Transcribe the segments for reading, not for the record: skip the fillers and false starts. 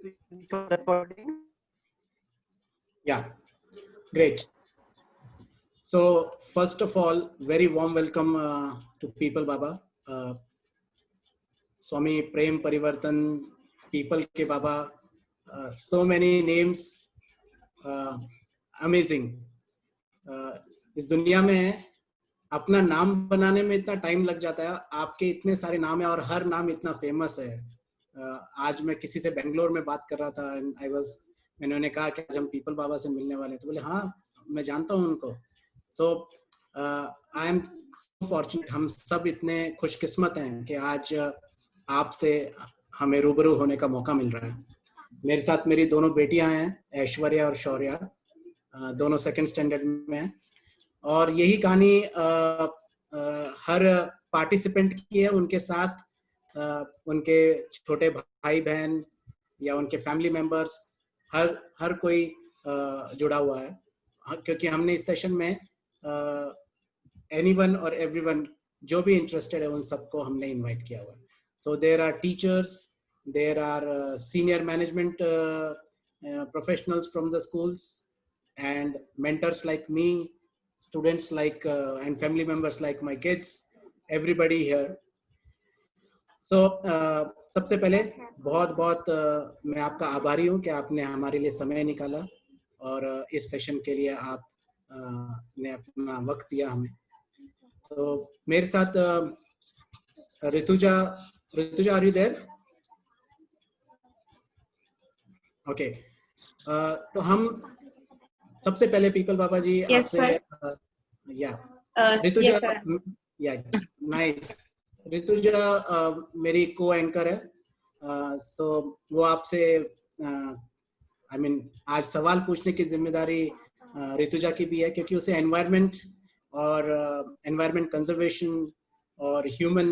recording. Yeah, great. So first of all, very warm welcome to People Baba, Swami Prem Parivartan, People Ke Baba. So many names, amazing. इस दुनिया में अपना नाम बनाने में इतना टाइम लग जाता है, आपके इतने सारे नाम है और हर नाम इतना फेमस है. आज मैं किसी से बेंगलोर में बात कर रहा था, मैंने उन्हें कहा कि आज हम पीपल बाबा से मिलने वाले, तो बोले हाँ मैं जानता हूँ उनको. सो आई एम फॉर्चुनेट, हम सब इतने खुशकिस्मत हैं कि आज आपसे हमें रूबरू होने का मौका मिल रहा है. मेरे साथ मेरी दोनों बेटियां हैं, ऐश्वर्या और शौर्या, दोनों सेकंड स्टैंडर्ड में हैं. और यही कहानी हर पार्टिसिपेंट की है. उनके साथ उनके छोटे भाई बहन या उनके फैमिली मेंबर्स, हर कोई जुड़ा हुआ है, क्योंकि हमने इस सेशन में एनीवन और एवरीवन जो भी इंटरेस्टेड है उन सबको हमने इनवाइट किया हुआ है. So there are teachers, there are senior management professionals from the schools and mentors like me, students like and family members like my kids, everybody here. So सबसे पहले बहुत मैं आपका आभारी हूँ कि आपने हमारे लिए समय निकाला और इस सेशन के लिए आप ने अपना वक्त दिया हमें. तो मेरे साथ Rutuja, are you there? Okay. तो हम सबसे पहले पीपल बाबा जी आपसे ऋतुजा, नाइस. ऋतुजा मेरी को एंकर है, सो वो आपसे आई मीन आज सवाल पूछने की जिम्मेदारी ऋतुजा की भी है, क्योंकि उसे एनवायरनमेंट और एनवायरनमेंट कंजर्वेशन और ह्यूमन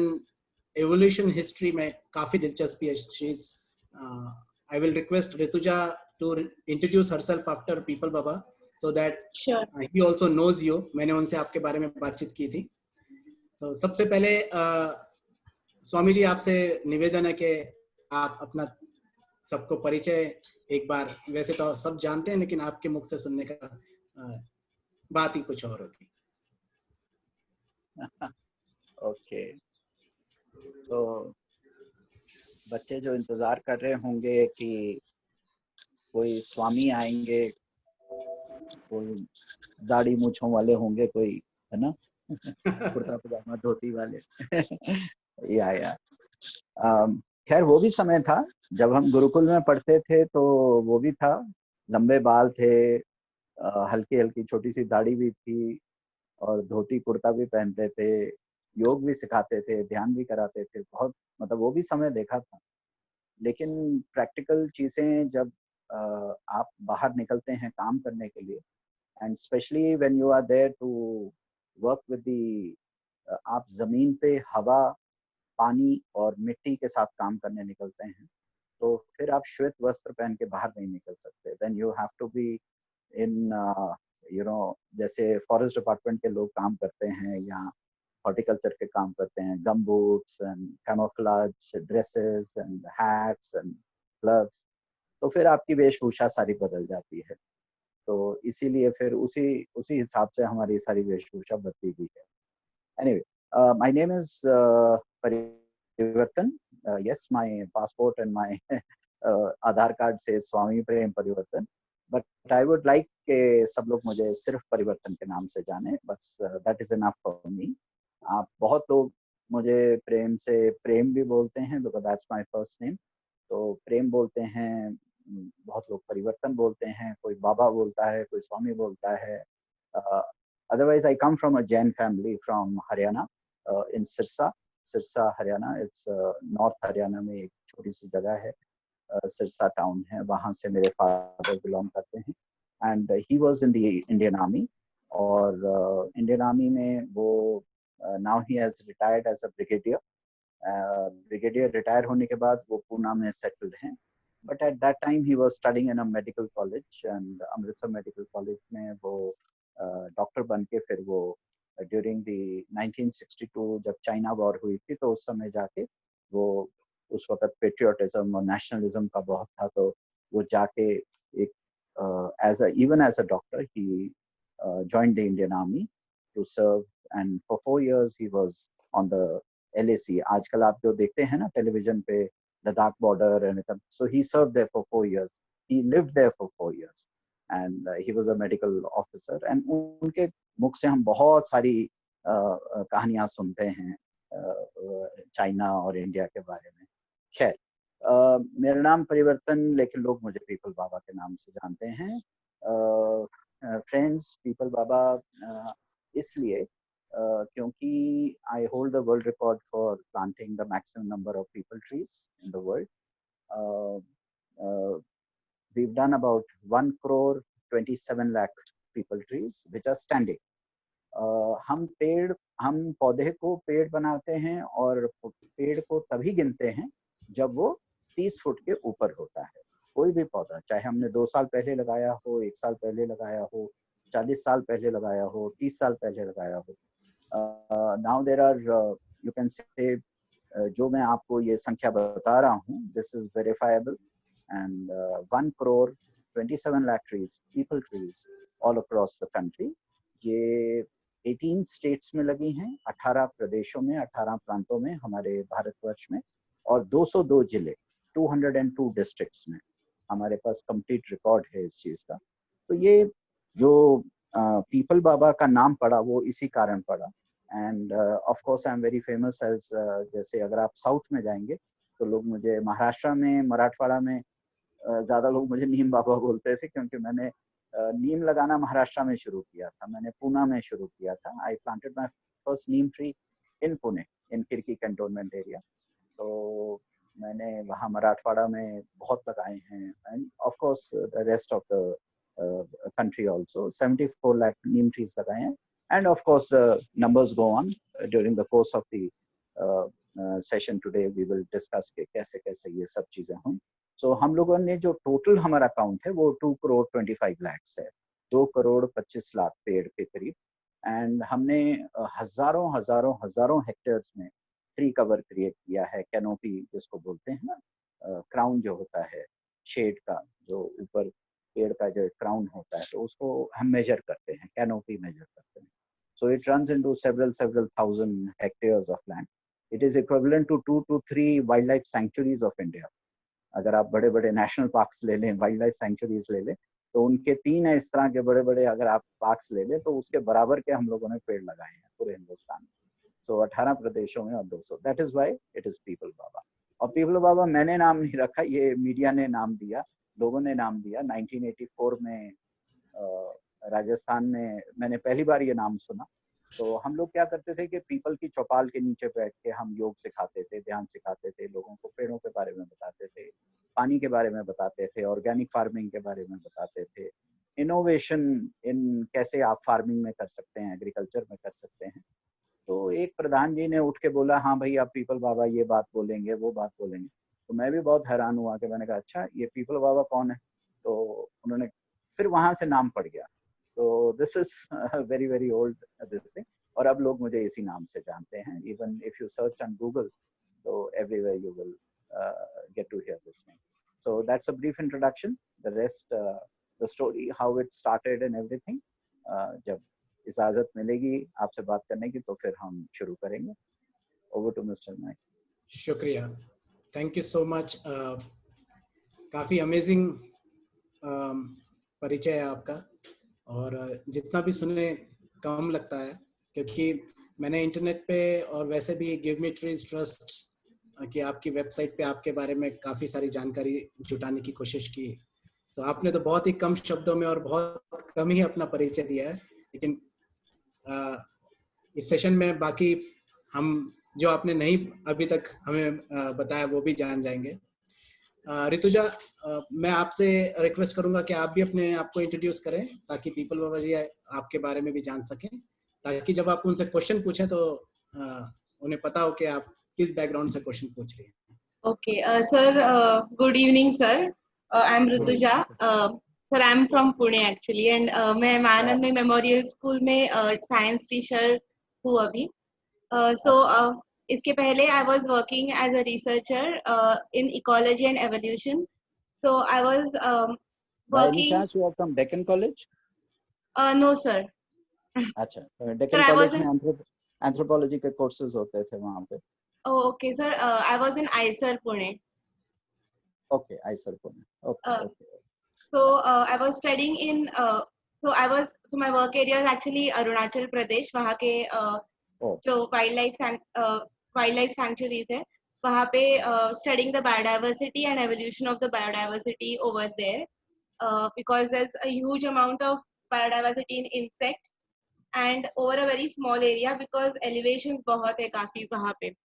एवोल्यूशन हिस्ट्री में काफी दिलचस्पी है. I will request Rutuja to introduce herself after People Baba, so that he also knows you. मैंने उनसे आपके बारे में बातचीत की थी. So सबसे पहले स्वामी जी आपसे निवेदन है कि आप अपना सबको परिचय एक बार, वैसे तो सब जानते हैं लेकिन आपके मुख से सुनने का बात ही कुछ और होगी. ओके, तो बच्चे जो इंतजार कर रहे होंगे कि कोई स्वामी आएंगे, कोई दाढ़ी मूछों वाले होंगे, कोई है ना कुर्ता पजामा धोती वाले या खैर वो भी समय था जब हम गुरुकुल में पढ़ते थे, तो वो भी था. लंबे बाल थे, हल्की हल्की छोटी सी दाढ़ी भी थी और धोती कुर्ता भी पहनते थे, योग भी सिखाते थे, ध्यान भी कराते थे. बहुत मतलब वो भी समय देखा था. लेकिन प्रैक्टिकल चीजें जब आप बाहर निकलते हैं काम करने के लिए, and specially when you are there to work with the, आप जमीन पे हवा, पानी और मिट्टी के साथ काम करने निकलते हैं, तो फिर आप श्वेत वस्त्र पहन के बाहर नहीं निकल सकते. Then you have to be in जैसे फॉरेस्ट डिपार्टमेंट के लोग काम करते हैं या हॉर्टिकल्चर के काम करते हैं, gum boots and camouflage dresses and hats and gloves, तो फिर आपकी वेशभूषा सारी बदल जाती है. तो इसीलिए फिर उसी हिसाब से हमारी सारी वेशभूषा बदली भी है. एनीवे, माय नेम इज परिवर्तन. Yes, my passport and my Aadhaar card से स्वामी प्रेम परिवर्तन, बट आई वुड लाइक के सब लोग मुझे सिर्फ परिवर्तन के नाम से जाने, बस. That is enough for me. आप बहुत लोग मुझे प्रेम से प्रेम भी बोलते हैं, because that's my first name. तो प्रेम बोलते हैं, बहुत लोग परिवर्तन बोलते हैं, कोई बाबा बोलता है, कोई स्वामी बोलता है. Otherwise I come from a Jain family from Haryana, in Sirsa Haryana. It's north Haryana में एक छोटी सी जगह है, सिरसा टाउन है, वहाँ से मेरे फादर बिलोंग करते हैं. And he was in the Indian army, और इंडियन आर्मी में वो now he has retired as a brigadier. Brigadier retire होने के बाद वो पूना में सेटल्ड हैं. But at that time he was studying in a medical college, and Amritsar medical college में वो डॉक्टर बन के फिर वो ड्यूरिंग द 1962 जब चाइना वॉर हुई थी, तो उस समय जाके वो, उस वक्त पेट्रियोटिज्म और नेशनलिज्म का बहुत था, तो वो जाके एक even as a doctor he joined the Indian Army to serve, and for 4 years he was on the LAC. आजकल आप जो देखते हैं ना टेलीविजन पे Ladakh border and so he served there for 4 years. He lived there for 4 years and he was a medical officer. And उनके मुख से हम बहुत सारी कहानियां सुनते हैं चाइना और इंडिया के बारे में. खैर, मेरा नाम परिवर्तन, लेकिन लोग मुझे पीपल बाबा के नाम से जानते हैं. फ्रेंड्स, पीपल बाबा इसलिए क्योंकि I hold the world record for planting the maximum number of people trees in the world. We've done about 1,27 lakh people trees which are standing. हम पौधे को पेड़ बनाते हैं और पेड़ को तभी गिनते हैं जब वो 30 फुट के ऊपर होता है. कोई भी पौधा, चाहे हमने 2 साल पहले लगाया हो, 1 साल पहले लगाया हो, 40 साल पहले लगाया हो, 30 साल पहले लगाया हो. Now there are you can say जो मैं आपको ये संख्या बता रहा हूँ, this is verifiable, and 1,27 lakh trees, people trees all across the country. ये 18 स्टेट्स में लगी हैं, 18 प्रदेशों में, 18 प्रांतों में हमारे भारतवर्ष में, और 202 जिले, 202 डिस्ट्रिक्ट्स में हमारे पास कंप्लीट रिकॉर्ड है इस चीज का. तो ये जो पीपल बाबा का नाम पड़ा वो इसी कारण पड़ा. And of course I am very famous as, जैसे अगर आप साउथ में जाएंगे तो लोग मुझे महाराष्ट्र में, मराठवाड़ा में ज्यादा लोग मुझे नीम बाबा बोलते थे, क्योंकि मैंने नीम लगाना महाराष्ट्र में शुरू किया था. मैंने पूना में शुरू किया था. I planted my first neem tree in Pune, in Kirkee cantonment area. तो मैंने वहाँ मराठवाड़ा में बहुत लगाए हैं. And of course the rest of the country also 74 lakh neem trees लगाए हैं. And of course the numbers go on. During the course of the session today we will discuss के कैसे कैसे ये सब चीजें हों. So हम लोगों ने जो टोटल हमारा काउंट है वो 2,25 lakhs है, 2,25 लाख पेड़ के करीब. एंड हमने हजारों हेक्टेयर्स में ट्री कवर क्रिएट किया है. कैनोपी जिसको बोलते हैं ना, क्राउन जो होता है शेड का, जो ऊपर पेड़ का जो क्राउन होता है, तो उसको हम मेजर करते हैं, कैनोपी मेजर करते हैं. So it runs into several thousand hectares of land. It is equivalent to 2 to 3 wildlife sanctuaries of India. अगर आप बड़े बड़े नेशनल पार्क्स ले लें, वाइल्ड लाइफ सेंचुरीज ले लें, तो उनके 3 है इस तरह के बड़े बड़े अगर आप पार्क्स ले लें, तो उसके बराबर के हम लोगों ने पेड़ लगाए हैं पूरे हिंदुस्तान में. सो 18 प्रदेशों में और 200. That is why it is Peepal Baba. और पीपल बाबा मैंने नाम नहीं रखा, ये मीडिया ने नाम दिया, लोगों ने नाम दिया. 1984 में राजस्थान में मैंने पहली बार ये नाम सुना. तो हम लोग क्या करते थे कि पीपल की चौपाल के नीचे बैठ के हम योग सिखाते थे, ध्यान सिखाते थे, लोगों को पेड़ों के बारे में बताते थे, पानी के बारे में बताते थे, ऑर्गेनिक फार्मिंग के बारे में बताते थे, इनोवेशन इन कैसे आप फार्मिंग में कर सकते हैं, एग्रीकल्चर में कर सकते हैं. तो एक प्रधान जी ने उठ के बोला, हाँ भाई आप पीपल बाबा ये बात बोलेंगे, वो बात बोलेंगे. तो मैं भी बहुत हैरान हुआ कि मैंने कहा अच्छा ये पीपल बाबा कौन है. तो उन्होंने फिर वहां से नाम पड़ गया. तो this is very old this thing. और अब लोग मुझे इसी नाम से जानते हैं. Even if you search on Google, तो everywhere you will get to hear this name. So that's a brief introduction. The rest, the story, how it started and everything. जब इजाजत मिलेगी आपसे बात करने की तो फिर हम शुरू करेंगे. Over to Mr. Naik. शुक्रिया, थैंक यू सो मच. काफी अमेजिंग परिचय है आपका, और जितना भी सुने कम लगता है, क्योंकि मैंने इंटरनेट पे और वैसे भी गिव मी ट्रीज ट्रस्ट कि आपकी वेबसाइट पे आपके बारे में काफी सारी जानकारी जुटाने की कोशिश की. तो आपने तो बहुत ही कम शब्दों में और बहुत कम ही अपना परिचय दिया है, लेकिन इस सेशन में बाकी हम जो आपने नहीं अभी तक हमें बताया वो भी जान जाएंगे. ऋतुजा, मैं आपसे रिक्वेस्ट करूंगा कि आप भी अपने आप को इंट्रोड्यूस करें, ताकि पीपल बाबा जी आपके बारे में भी जान सकें, ताकि जब आप उनसे क्वेश्चन पूछें तो उन्हें पता हो कि आप किस बैकग्राउंड से क्वेश्चन पूछ रही हैं. Okay sir, good evening sir. I am Rutuja. Sir I am from Pune actually, and मैं मायानंद में मेमोरियल स्कूल में साइंस टीचर हूँ अभी. सो इसके पहले I was working as a researcher in ecology and evolution So I was By any working. chance you are from Deccan College? No, sir. अच्छा, Sir, Deccan I was college में in. Anthropology के courses होते थे वहाँ पे. Oh, okay, sir. I was in ISER Pune. Okay, Eicher Pune. Okay Uh, okay. so I was studying in. So my work area is actually Arunachal Pradesh. वहाँ के ओ, जो wild life sanctuaries है वहाँ पे studying the biodiversity and evolution of the biodiversity over there, because there's a huge amount of biodiversity in insects and over a very small area because elevations बहुत है काफी वहाँ पे.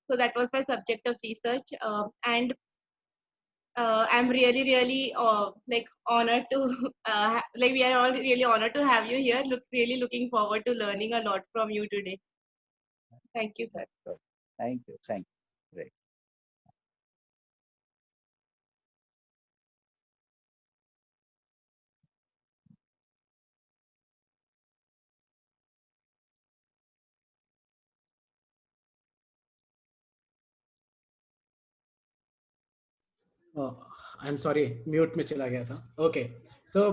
So that was my subject of research, and I'm really like honored to like we are all really honored to have you here. Really looking forward to learning a lot from you today. Thank you, sir. Thank you, thank you. Great. I am sorry, mute में चला गया था. Okay, सो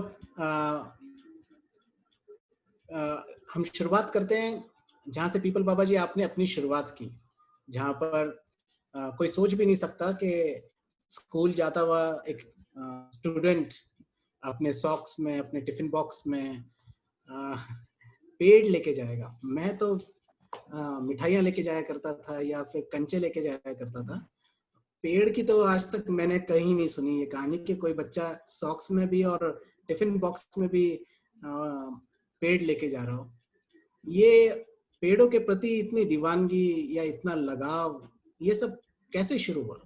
हम शुरुआत करते हैं जहाँ से पीपल बाबा जी आपने अपनी शुरुआत की, जहाँ पर कोई सोच भी नहीं सकता कि स्कूल जाता हुआ एक स्टूडेंट अपने सॉक्स में, अपने टिफिन बॉक्स में पेड़ लेके जाएगा. मैं तो मिठाइयाँ लेके जाया करता था या फिर कंचे लेके जाया करता था. पेड़ की तो आज तक मैंने कहीं नहीं सुनी ये कहानी कि कोई बच्चा सॉक्स में भी और टिफिन बॉक्स में भी पेड़ लेके जा रहा हो. ये पेड़ों के प्रति इतनी दीवानगी या इतना लगाव, ये सब कैसे शुरू हुआ,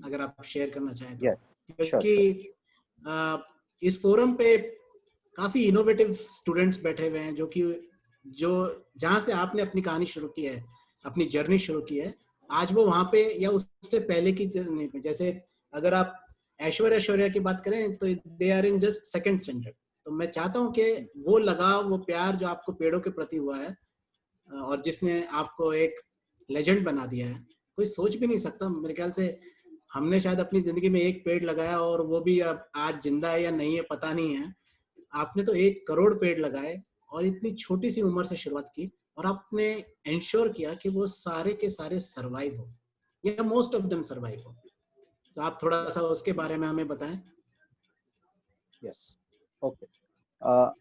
अगर आप शेयर करना चाहें तो. यस, क्योंकि इस फोरम पे काफी इनोवेटिव स्टूडेंट्स बैठे हुए हैं जो जहां से आपने अपनी कहानी शुरू की है, अपनी जर्नी शुरू की है, आज वो वहां पे या उससे पहले की जर्नी पे. जैसे अगर आप ऐश्वर्या की बात करें तो they are in just second standard. तो मैं चाहता हूँ कि वो लगाव, वो प्यार जो आपको पेड़ों के प्रति हुआ है और जिसने आपको एक लेजेंड बना दिया है, कोई सोच भी नहीं सकता. मेरे ख्याल से हमने शायद अपनी जिंदगी में एक पेड़ लगाया और वो भी अब आज जिंदा है या नहीं है पता नहीं है. आपने तो 1 करोड़ पेड़ लगाए और इतनी छोटी सी उम्र से शुरुआत की और आपने इंश्योर किया कि वो सारे के सारे सरवाइव हो या मोस्ट ऑफ देम सरवाइव हो. तो आप थोड़ा सा उसके बारे में हमें बताएं. Yes, okay.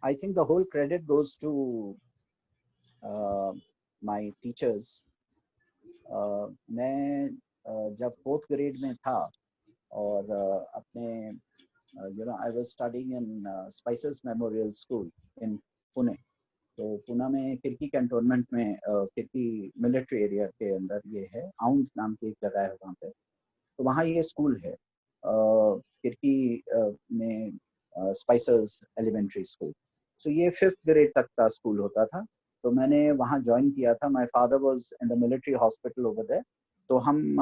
I think the whole credit goes to my teachers. मैं जब 4th ग्रेड में था और अपने I was studying in Spices Memorial School in Pune. तो पुणे में किरकी कैंटोनमेंट में, किरकी मिलिट्री एरिया के अंदर ये है, आउंट नाम की एक जगह है वहाँ पे. तो वहाँ ये स्कूल है, किरकी में स्पाइसेस एलिमेंट्री स्कूल. सो ये 5th ग्रेड तक का स्कूल होता था. तो मैंने वहाँ ज्वाइन किया था. My father was in the military hospital over there. तो हम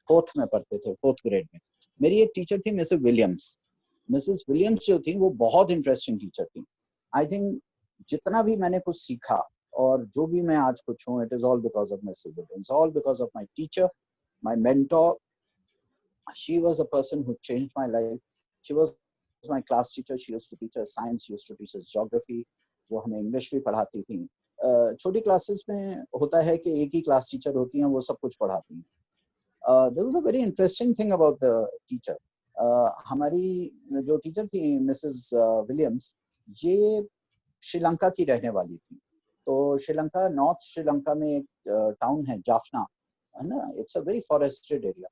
4th में पढ़ते थे, 4th ग्रेड में. मेरी एक टीचर थी मिसेस विलियम्स. मिसेस विलियम्स जो थी वो बहुत इंटरेस्टिंग टीचर थी. आई थिंक जितना भी मैंने कुछ सीखा और जो भी मैं आज कुछ हूँ, it is all because of Mrs Williams, all because of my teacher, my mentor. She was a person who changed my life. She was my class teacher. She used to teach us science, used to teach us geography. वो हमें English भी पढ़ाती थी. छोटी classes में होता है कि एक ही क्लास टीचर होती हैं, वो सब कुछ पढ़ाती हैं. There was a very interesting thing about the teacher. हमारी जो टीचर थी मिसेस विलियम्स, ये श्रीलंका की रहने वाली थी. तो श्रीलंका, नॉर्थ श्रीलंका में एक टाउन है जाफना, है ना. It's a very forested area.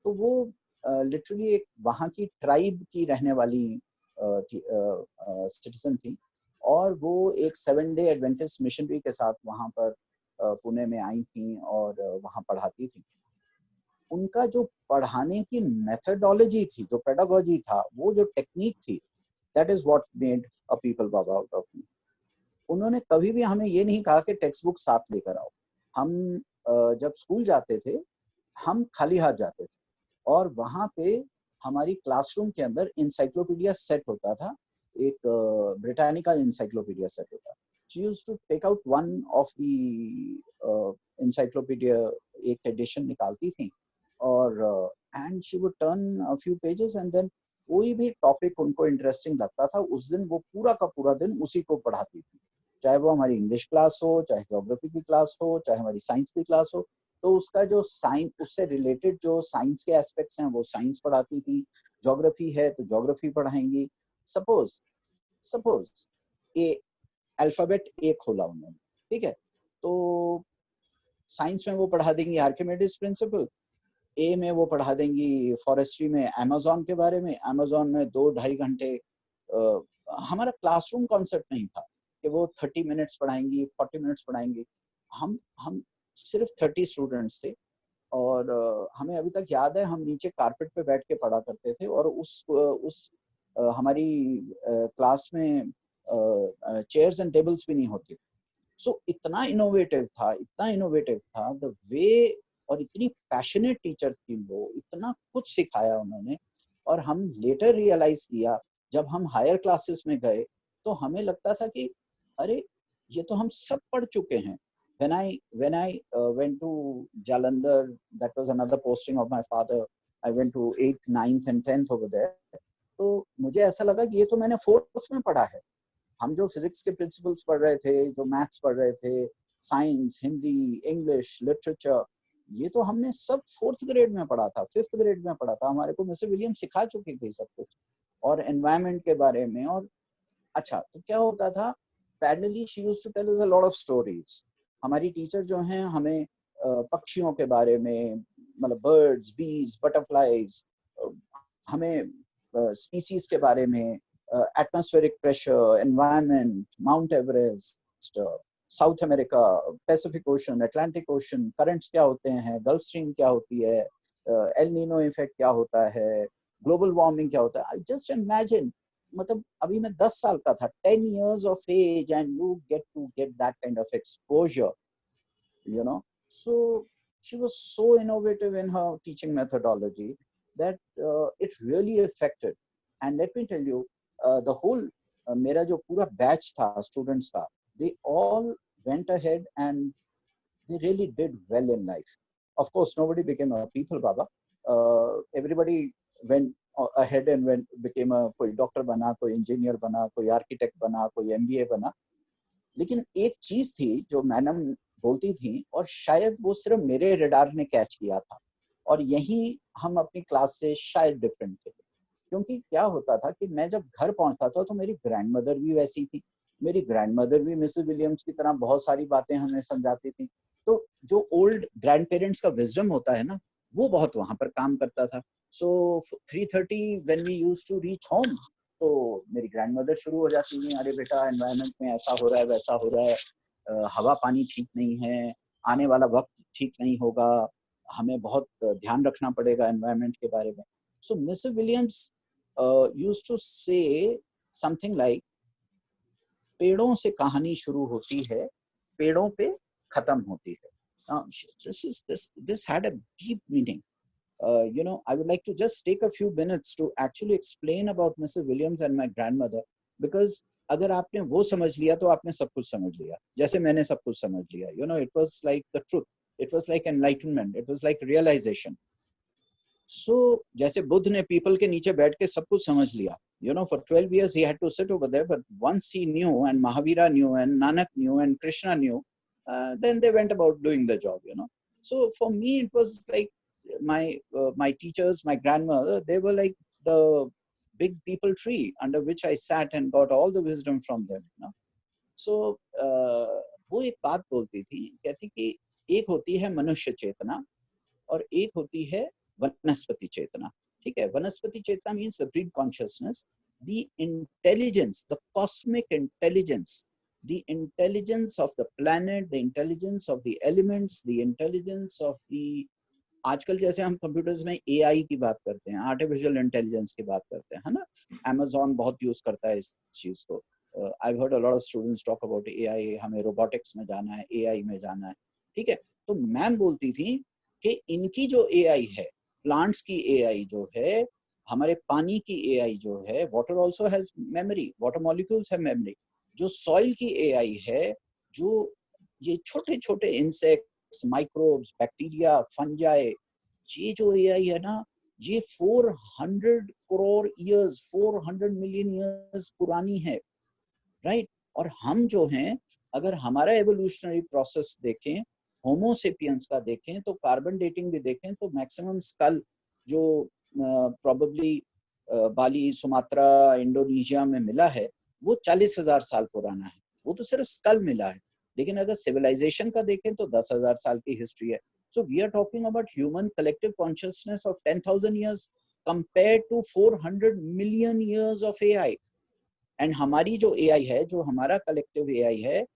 तो वो लिटरली एक वहाँ की ट्राइब की रहने वाली सिटीजन थी. और वो एक 7-day एडवेंटिस्ट मिशनरी के साथ वहाँ पर पुणे में आई थी और वहाँ पढ़ाती थी. उनका जो पढ़ाने की मेथडोलॉजी थी, जो पेडागोजी था, वो जो टेक्निक थी, that is what made a people Baba out of me. उन्होंने कभी भी हमें ये नहीं कहा कि टेक्स्ट बुक साथ लेकर आओ. हम जब स्कूल जाते थे, हम खाली हाथ जाते थे और वहाँ पे हमारी क्लासरूम के अंदर इंसाइक्लोपीडिया सेट होता था. एक ब्रिटानिका इंसाइक्लोपीडिया सेट होता. She used to take out one of the encyclopedia, एक एडिशन निकालती थी और and she would turn a few pages and then कोई भी टॉपिक उनको इंटरेस्टिंग लगता था उस दिन वो पूरा का पूरा दिन उसी को पढ़ाती थी, चाहे वो हमारी इंग्लिश क्लास हो, चाहे ज्योग्राफी की क्लास हो, चाहे हमारी साइंस की क्लास हो। तो उसका जो साइंस, उससे रिलेटेड जो साइंस के एस्पेक्ट्स हैं वो साइंस पढ़ाती थी, ज्योग्राफी है तो ज्योग्राफी पढ़ाएंगी। सपोज ए अल्फाबेट ए खोला उन्होंने, ठीक है, तो साइंस में वो पढ़ा देंगी आर्किमिडीज प्रिंसिपल, ए में वो पढ़ा देंगी फॉरेस्ट्री में अमेज़न के बारे में, अमेज़न में 2-2.5 घंटे। हमारा क्लासरूम कॉन्सेप्ट नहीं था कि वो 30 मिनट्स पढ़ाएंगी, 40 मिनट्स पढ़ाएंगी। हम सिर्फ 30 स्टूडेंट्स थे और हमें अभी तक याद है हम नीचे कारपेट पे बैठ के पढ़ा करते थे और उस हमारी क्लास में चेयर्स एंड टेबल्स भी नहीं होती। सो इतना इनोवेटिव था द वे, और इतनी पैशनेट टीचर थी वो, इतना कुछ सिखाया उन्होंने। और हम लेटर रियलाइज किया जब हम हायर क्लासेस में गए तो हमें लगता था कि अरे ये तो हम सब पढ़ चुके हैं। when I went to Jalandhar, that was another posting of my father. I went to 8th, 9th and 10th over there. तो मुझे ऐसा लगा कि ये तो मैंने 4th में पढ़ा है। हम जो फिजिक्स के प्रिंसिपल्स पढ़ रहे थे, जो मैथ्स पढ़ रहे थे, साइंस, हिंदी, इंग्लिश, लिटरेचर, ये तो हमने सब 4th ग्रेड में पढ़ा था, 5th ग्रेड में पढ़ा था। हमारे को मिसेस विलियम्स सिखा चुकी थी सब कुछ, और एनवायरनमेंट के बारे में। और अच्छा, तो क्या होता था, parallelly she used to tell us a lot of stories. हमारी टीचर जो हैं हमें पक्षियों के बारे में, मतलब बर्ड्स, बीज, बटरफ्लाइज, हमें स्पीसीज के बारे में, atmospheric pressure, environment, mount Everest, south America, Pacific ocean, Atlantic ocean, currents क्या होते हैं, गल्फ स्ट्रीम क्या होती है, एल नीनो इफेक्ट क्या होता है, ग्लोबल वार्मिंग क्या होता है। आई जस्ट इमेजिन, मतलब अभी मैं 10 साल का था, 10 years of age, and you get to get that kind of exposure, you know. So she was so innovative in her teaching methodology that it really affected. And let me tell you, the whole मेरा जो पूरा batch था students का, they all went ahead and they really did well in life. Of course, nobody became a people baba. Everybody went ahead and became a, कोई doctor बना, कोई engineer बना, कोई आर्किटेक्ट बना, कोई MBA बना। लेकिन एक चीज थी जो मैडम बोलती थी, और शायद वो सिर्फ मेरे रडार ने कैच किया था, और यही हम अपनी क्लास से शायद डिफरेंट थे। क्योंकि क्या होता था कि मैं जब घर पहुंचता था तो मेरी ग्रैंडमदर भी वैसी थी, मेरी ग्रैंडमदर भी मिसेस विलियम्स की तरह बहुत सारी बातें हमें समझाती थी। तो जो ओल्ड ग्रैंड पेरेंट्स का विजडम होता है ना, वो बहुत वहां पर काम करता था। So 3:30 when we used to reach home, तो मेरी ग्रैंडमदर शुरू हो जाती थी, अरे बेटा एनवायरनमेंट में ऐसा हो रहा है, वैसा हो रहा है, हवा पानी ठीक नहीं है, आने वाला वक्त ठीक नहीं होगा, हमें बहुत ध्यान रखना पड़ेगा एनवायरनमेंट के बारे में। So Mrs Williams used to say something like, पेड़ों से कहानी शुरू होती है, पेड़ों पे खत्म होती है। This had a deep meaning. You know, I would like to just take a few minutes to actually explain about Mrs. Williams and my grandmother, because अगर आपने वो समझ लिया तो आपने सब कुछ समझ लिया, जैसे मैंने सब कुछ समझ लिया। You know, it was like the truth, it was like enlightenment, it was like realization. So जैसे बुद्ध ने पीपल के नीचे बैठ के सब कुछ समझ लिया, you know, for 12 years he had to sit over there, but once he knew, and Mahavira knew, and Nanak knew, and Krishna knew, then they went about doing the job, you know. So for me it was like my teachers, my grandmother, they were like the big people tree under which I sat and got all the wisdom from them, you know. So वो एक बात बोलती थी, कहती कि एक होती है मनुष्य चेतना और एक होती है वनस्पति चेतना। ठीक है, वनस्पति चेतना means the breed consciousness, the intelligence, the cosmic intelligence, the intelligence of the planet, the intelligence of the elements, the intelligence of the, आजकल जैसे हम कंप्यूटर्स में AI की बात करते हैं, आर्टिफिशियल इंटेलिजेंस की बात करते हैं, है ना। Amazon बहुत यूज करता है इस चीज को। I've heard a lot of students talk about AI, हमें रोबोटिक्स में जाना है, AI में जाना है, ठीक है। तो मैम बोलती थी कि इनकी जो AI है, प्लांट्स की AI जो है, हमारे पानी की AI जो है, water also has memory, water molecules have memory. जो सॉइल की AI है, जो ये छोटे छोटे इंसेक्ट्स, माइक्रोब्स, बैक्टीरिया, फंजाई, ये जो AI है ना, ये 400 करोड़ ईयर्स, 400 मिलियन ईयर्स पुरानी है, राइट? और हम जो हैं, अगर हमारा एवोल्यूशनरी प्रोसेस देखें, होमो सेपियंस का देखें, तो कार्बन डेटिंग भी देखें तो मैक्सिमम स्कल जो प्रोबेबली बाली, सुमात्रा, इंडोनेशिया में मिला है वो 40,000 साल पुराना है। वो तो सिर्फ स्कल मिला है, लेकिन अगर सिविलाइजेशन का देखें तो 10,000 साल की हिस्ट्री है। So we are talking about human collective consciousness of 10,000 years compared to 400 million years of AI. And हमारी जो AI है, जो हमारा collective AI है,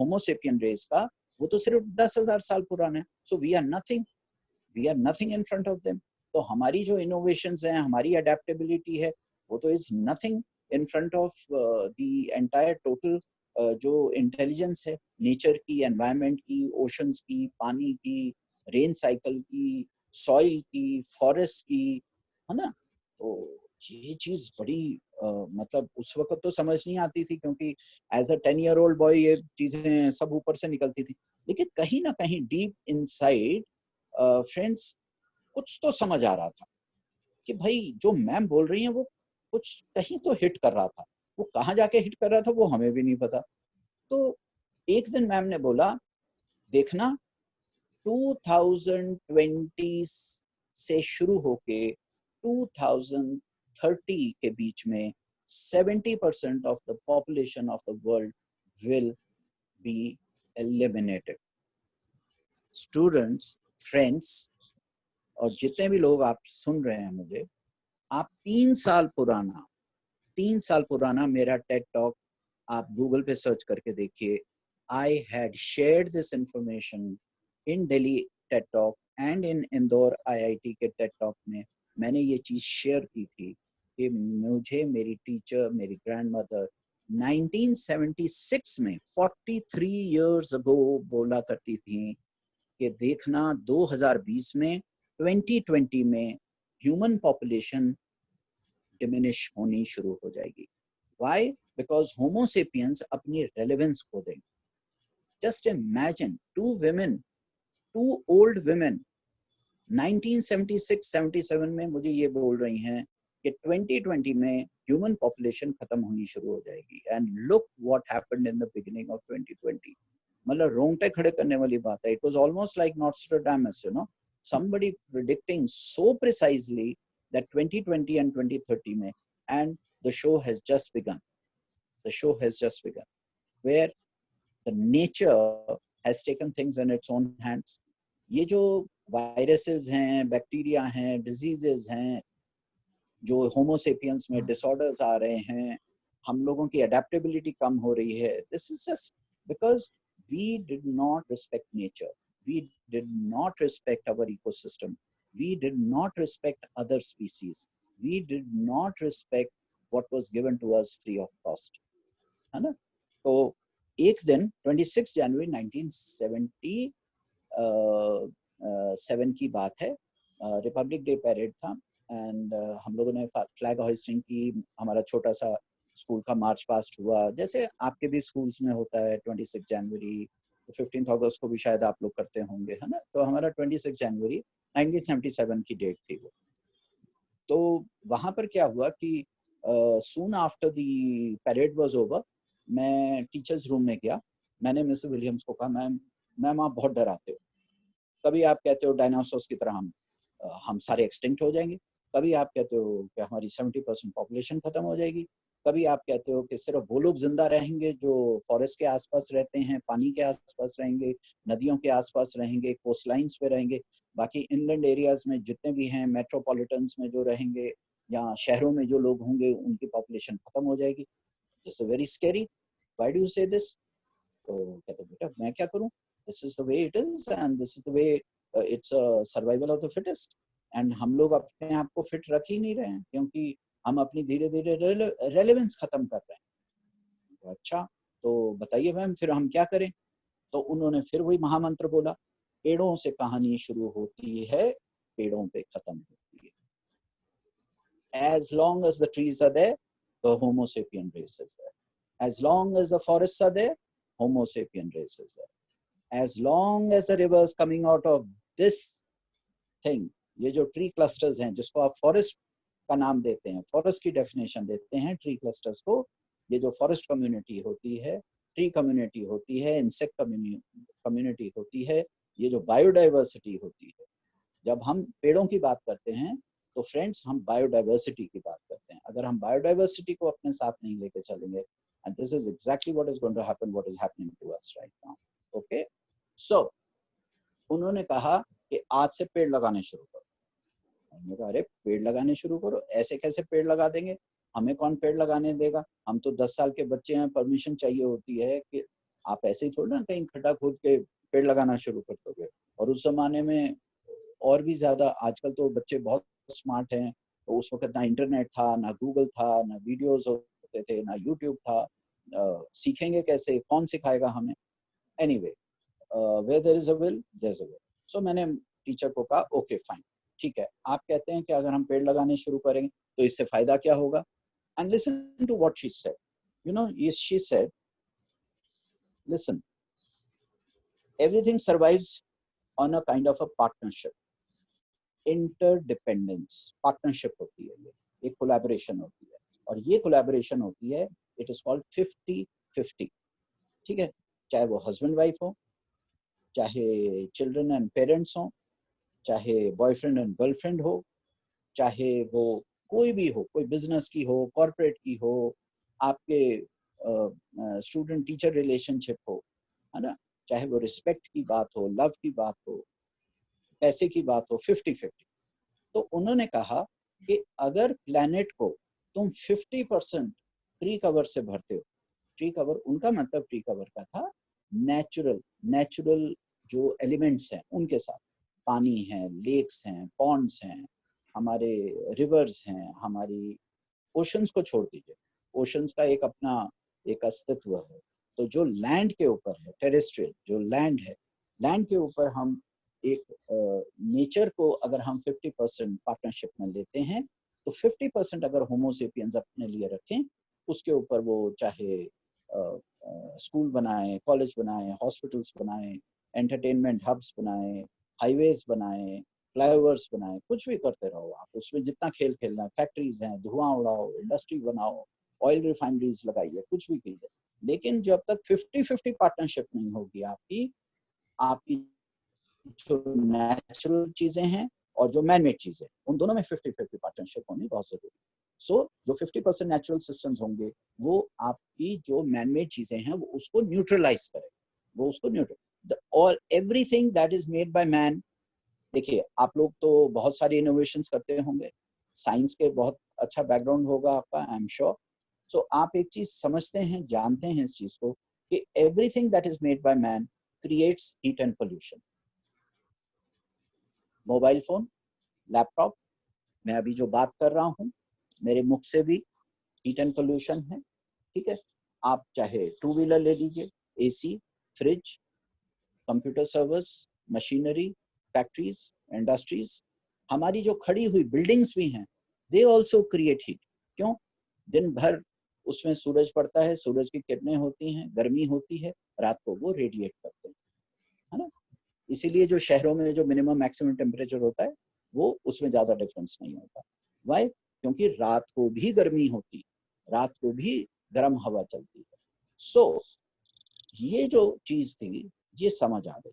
Homo sapien race का, वो तो सिर्फ 10,000 साल पुराना है। So we are nothing in front of them. तो हमारी जो innovations हैं, हमारी adaptability है, वो तो is nothing in front of the entire total जो इंटेलिजेंस है नेचर की, एनवायरनमेंट की, ओशंस की, पानी की, रेन साइकिल की, सॉइल की, फॉरेस्ट की, है ना? तो ये चीज बड़ी मतलब उस वक्त तो समझ नहीं आती थी, क्योंकि एज अ 10-year-old बॉय ये चीजें सब ऊपर से निकलती थी। लेकिन कहीं ना कहीं डीप इनसाइड फ्रेंड्स कुछ तो समझ आ रहा था कि भाई जो मैम बोल रही हैं वो कुछ कहीं तो हिट कर रहा था। वो कहाँ जाके हिट कर रहा था वो हमें भी नहीं पता। तो एक दिन मैम ने बोला, देखना 2020 से शुरू होके 2030 के बीच में 70% of the population of the world will be eliminated. Students, friends, और जितने भी लोग आप सुन रहे हैं मुझे, आप 3 साल पुराना मेरा टेड टॉक आप गूगल पे सर्च करके देखिए। I had shared this information in Delhi TED Talk and in Indore IIT के TED Talk में मैंने ये चीज शेयर की थी कि मुझे मेरी टीचर, मेरी ग्रैंडमदर 1976 में 43 years ago बोला करती थी कि देखना 2020 में 2020 में ह्यूमन पॉपुलेशन डिमिनिश होनी शुरू हो जाएगी। Why? Because Homo sapiens अपनी relevance खो देंगे। Just imagine two old women 1976-77 में मुझे ये बोल रही हैं कि 2020 में ह्यूमन पॉपुलेशन खत्म होनी शुरू हो जाएगी। And look what happened in the beginning of 2020। मतलब रोंगटे खड़े करने वाली बात है। It was almost like Nostradamus, you know, somebody predicting so precisely that 2020 and 2030 में, and the show has just begun. The show has just begun, where the nature has taken things in its own hands. ये जो viruses हैं, bacteria हैं, diseases हैं, जो Homo sapiens में disorders आ रहे हैं, हम लोगों की अडेप्टेबिलिटी कम हो रही है, this is just because we did not respect nature, we did not respect our ecosystem, we did not respect other species, we did not respect what was given to us free of cost, है ना? तो एक दिन 26 जनवरी 1977 की बात है, Republic day parade था and हम लोगों ने फ्लैग होइस्टिंग की। हमारा छोटा सा स्कूल का मार्च पास्ट हुआ, जैसे आपके भी स्कूल्स में होता है 26 जनवरी, 15 अगस्त को भी शायद आप लोग करते होंगे, है ना? तो हमारा 26 जनवरी 1977 की डेट थी वो। तो वहां पर क्या हुआ कि soon after the parade was over, मैं टीचर्स रूम में गया। मैंने मिस विलियम्स को कहा, मैम आप बहुत डराते हो। कभी आप कहते हो डायनासोर्स की तरह हम सारे एक्सटिंक्ट हो जाएंगे, कभी आप कहते हो कि हमारी 70% पॉपुलेशन खत्म हो जाएगी, कभी आप कहते हो कि सिर्फ वो लोग जिंदा रहेंगे जो फॉरेस्ट के आसपास रहते हैं, पानी के आसपास रहेंगे, नदियों के आसपास रहेंगे, कोस्ट लाइन्स पे रहेंगे, बाकी इनलैंड एरियाज में जितने भी हैं, मेट्रोपॉलिटन्स में जो रहेंगे या शहरों में जो लोग होंगे, उनकी पॉपुलेशन खत्म हो जाएगी। This is very scary, why do you से दिस? तो कहते बेटा मैं क्या करूं, this is the way it is and this is the way, it's survival of the fittest. And हम लोग अपने आप को फिट रख ही नहीं रहे हैं, क्योंकि हम अपनी धीरे धीरे रेलेवेंस खत्म कर रहे हैं। तो अच्छा, तो बताइए मैम फिर हम क्या करें? तो उन्होंने फिर वही महामंत्र बोला, पेड़ों से कहानी शुरू होती है, पेड़ों पे खत्म होती है। As long as the trees are there, the Homo sapien race is there. As long as the forests are there, Homo sapien race is there. As long as the rivers coming out of this thing, ये जो tree clusters हैं जिसको आप forest का नाम देते हैं, forest की डेफिनेशन देते हैं ट्री क्लस्टर्स को, ये जो फॉरेस्ट कम्युनिटी होती है, ट्री कम्युनिटी होती है, इंसेक्ट कम्युनिटी होती है, ये जो बायोडाइवर्सिटी होती है, जब हम पेड़ों की बात करते हैं तो फ्रेंड्स हम बायोडाइवर्सिटी की बात करते हैं। अगर हम बायोडाइवर्सिटी को अपने साथ नहीं लेके चलेंगे, and this is exactly what is going to happen, what is happening to us right now. Okay, so उन्होंने कहा कि आज से पेड़ लगाने शुरू करो। हमने कहा अरे पेड़ लगाने शुरू करो, ऐसे कैसे पेड़ लगा देंगे, हमें कौन पेड़ लगाने देगा, हम तो 10 साल के बच्चे हैं, परमिशन चाहिए होती है कि आप ऐसे ही थोड़ा ना कहीं खड्डा खोद के पेड़ लगाना शुरू कर दोगे। और उस जमाने में और भी ज्यादा, आजकल तो बच्चे बहुत स्मार्ट हैं, तो उस वक्त ना इंटरनेट था, ना गूगल था, ना वीडियोस होते थे, ना यूट्यूब था, सीखेंगे कैसे, कौन सिखाएगा हमें। Anyway, where there is a will, there is a way. So मैंने टीचर को कहा ओके फाइन, ठीक है, आप कहते हैं कि अगर हम पेड़ लगाने शुरू करेंगे तो इससे फायदा क्या होगा। And listen to what she said, you know, she said listen, everything survives on a kind of a partnership, interdependence. Partnership होती है, ये एक कोलैबोरेशन होती है, और ये कोलैबोरेशन होती है, इट इज कॉल्ड 50-50। ठीक है, चाहे वो हस्बैंड वाइफ हो, चाहे चिल्ड्रन एंड पेरेंट्स हो, चाहे बॉयफ्रेंड एंड गर्लफ्रेंड हो, चाहे वो कोई भी हो, कोई बिजनेस की हो, कॉर्पोरेट की हो, आपके स्टूडेंट टीचर रिलेशनशिप हो, है ना, चाहे वो रिस्पेक्ट की बात हो, लव की बात हो, पैसे की बात हो, 50-50। तो उन्होंने कहा कि अगर प्लैनेट को तुम 50% ट्री कवर से भरते हो, ट्री कवर उनका मतलब ट्री कवर का था नेचुरल जो एलिमेंट्स हैं उनके साथ, पानी है, लेक्स हैं, पॉन्ड्स हैं, हमारे रिवर्स हैं, हमारी ओशंस को छोड़ दीजिए, ओशंस का एक अपना एक अस्तित्व है। तो जो लैंड के ऊपर है, टेरेस्ट्रियल जो लैंड है, लैंड के ऊपर हम एक नेचर को अगर हम 50% पार्टनरशिप में लेते हैं, तो 50% अगर होमोसेपियंस अपने लिए रखें, उसके ऊपर वो चाहे स्कूल बनाए, कॉलेज बनाए, हॉस्पिटल्स बनाए, एंटरटेनमेंट हब्स बनाए, हाईवेज बनाए, फ्लाईओवर्स बनाए, कुछ भी करते रहो आप, उसमें जितना खेल खेलना है, फैक्ट्रीज हैं, धुआं उड़ाओ, इंडस्ट्री बनाओ, ऑयल रिफाइनरीज लगाइए, कुछ भी कीजिए, लेकिन जब तक 50-50 पार्टनरशिप नहीं होगी आपकी, आपकी जो नेचुरल चीजें हैं और जो मैन मेड चीजें, उन दोनों में 50-50 पार्टनरशिप होनी बहुत जरूरी है। सो जो 50% नेचुरल सिस्टम्स होंगे, वो आपकी जो मैन मेड चीजें हैं वो उसको न्यूट्रलाइज करें, वो उसको neutral, all everything that is made by man. देखिए, आप लोग तो बहुत सारी इनोवेशंस करते होंगे, साइंस के बहुत अच्छा बैकग्राउंड होगा आपका, आई एम श्योर। सो आप एक चीज समझते हैं, जानते हैं इस चीज को कि everything that is made by man creates heat and pollution. Mobile phone, laptop, मैं अभी जो बात कर रहा हूँ, मेरे मुख से भी हीट एंड पोल्यूशन है। ठीक है, आप चाहे टू व्हीलर ले लीजिए, AC, fridge, computer servers, machinery, factories, industries, हमारी जो खड़ी हुई बिल्डिंग्स भी हैं, दे ऑल्सो क्रिएट हीट। क्यों? दिन भर उसमें सूरज पड़ता है, सूरज की किरणें होती हैं, गर्मी होती है, रात को वो रेडिएट करते हैं, है ना। इसीलिए जो शहरों में जो मिनिमम मैक्सिमम टेम्परेचर होता है, वो उसमें ज्यादा डिफरेंस नहीं होता। वाई? क्योंकि रात को भी गर्मी होती है, रात को भी गर्म हवा चलती है। सो ये जो चीज थी, ये समझ आ गई।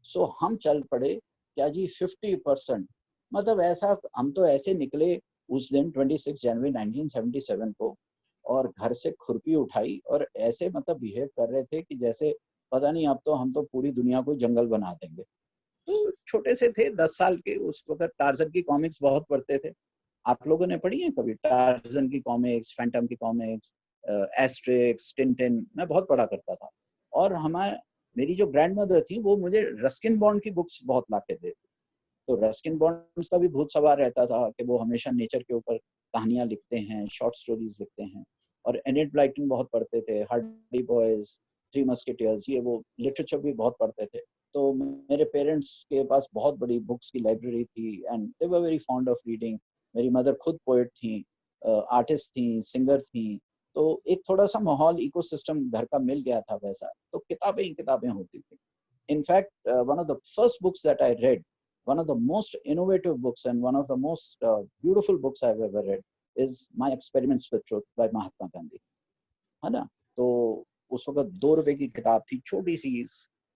सो हम चल पड़े, क्या जी 50%, मतलब ऐसा, हम तो ऐसे निकले उस दिन 26 जनवरी 1977 को, और घर से खुरपी उठाई और ऐसे मतलब बिहेव कर रहे थे कि जैसे पता नहीं, अब तो हम तो पूरी दुनिया को जंगल बना देंगे। तो छोटे से थे, 10 साल के, उस वक्त टार्जन की कॉमिक्स बहुत पढ़ते थे। आप लोगों ने पढ़ी है कभी टार्जन की कॉमिक्स, फैंटम की कॉमिक्स, एस्ट्रिक्स, टिंटिन, मैं बहुत पढ़ा करता था। और मेरी जो ग्रैंड मदर थी, वो मुझे रस्किन बॉन्ड की बुक्स बहुत ला के देती। तो रस्किन बॉन्ड का भी भूत सवार रहता था कि वो हमेशा नेचर के ऊपर कहानियां लिखते हैं, शॉर्ट स्टोरीज लिखते हैं। और एनिट ब्लाइटन बहुत पढ़ते थे, हार्डी बॉयज, थ्री मस्केटियर्स, ये वो लिटरेचर भी बहुत पढ़ते थे। तो मेरे पेरेंट्स के पास बहुत बड़ी बुक्स की लाइब्रेरी थी, and they were very fond of reading. मेरी मदर खुद पोएट थी, आर्टिस्ट थी, सिंगर थी। तो एक थोड़ा सा माहौल, इकोसिस्टम घर का मिल गया था वैसा। तो किताबें ही किताबें होती थी। In fact one of the first books that I read one of the most innovative books and one of the most beautiful books I've ever read is My Experiments with Truth by Mahatma Gandhi, है ना. तो उस वक्त 2 रुपए की किताब थी, छोटी सी.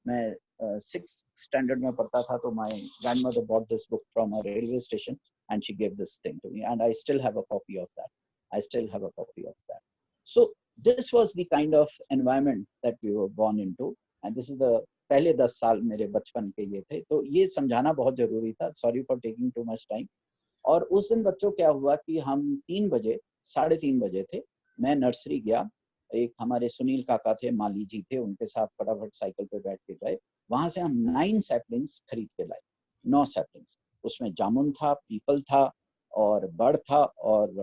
मैं 6th standard में पढ़ता था, तो my grandmother bought this book from a railway station and she gave this thing to me, and I still have a copy of that. So this was the kind of environment that we were born into, and this is the पहले 10 साल मेरे बचपन के ये थे. तो ये समझाना बहुत जरूरी था. Sorry for taking too much time. और उस दिन बच्चों क्या हुआ कि हम 3 बजे, 3:30 बजे थे, मैं नर्सरी गया. एक हमारे सुनील काका थे, माली जी थे, उनके साथ फटाफट साइकिल पे बैठ के गए. वहां से हम 9 सैपलिंग्स खरीद के लाए, 9 सैपलिंग्स. उसमें जामुन था, पीपल था और बड़ था और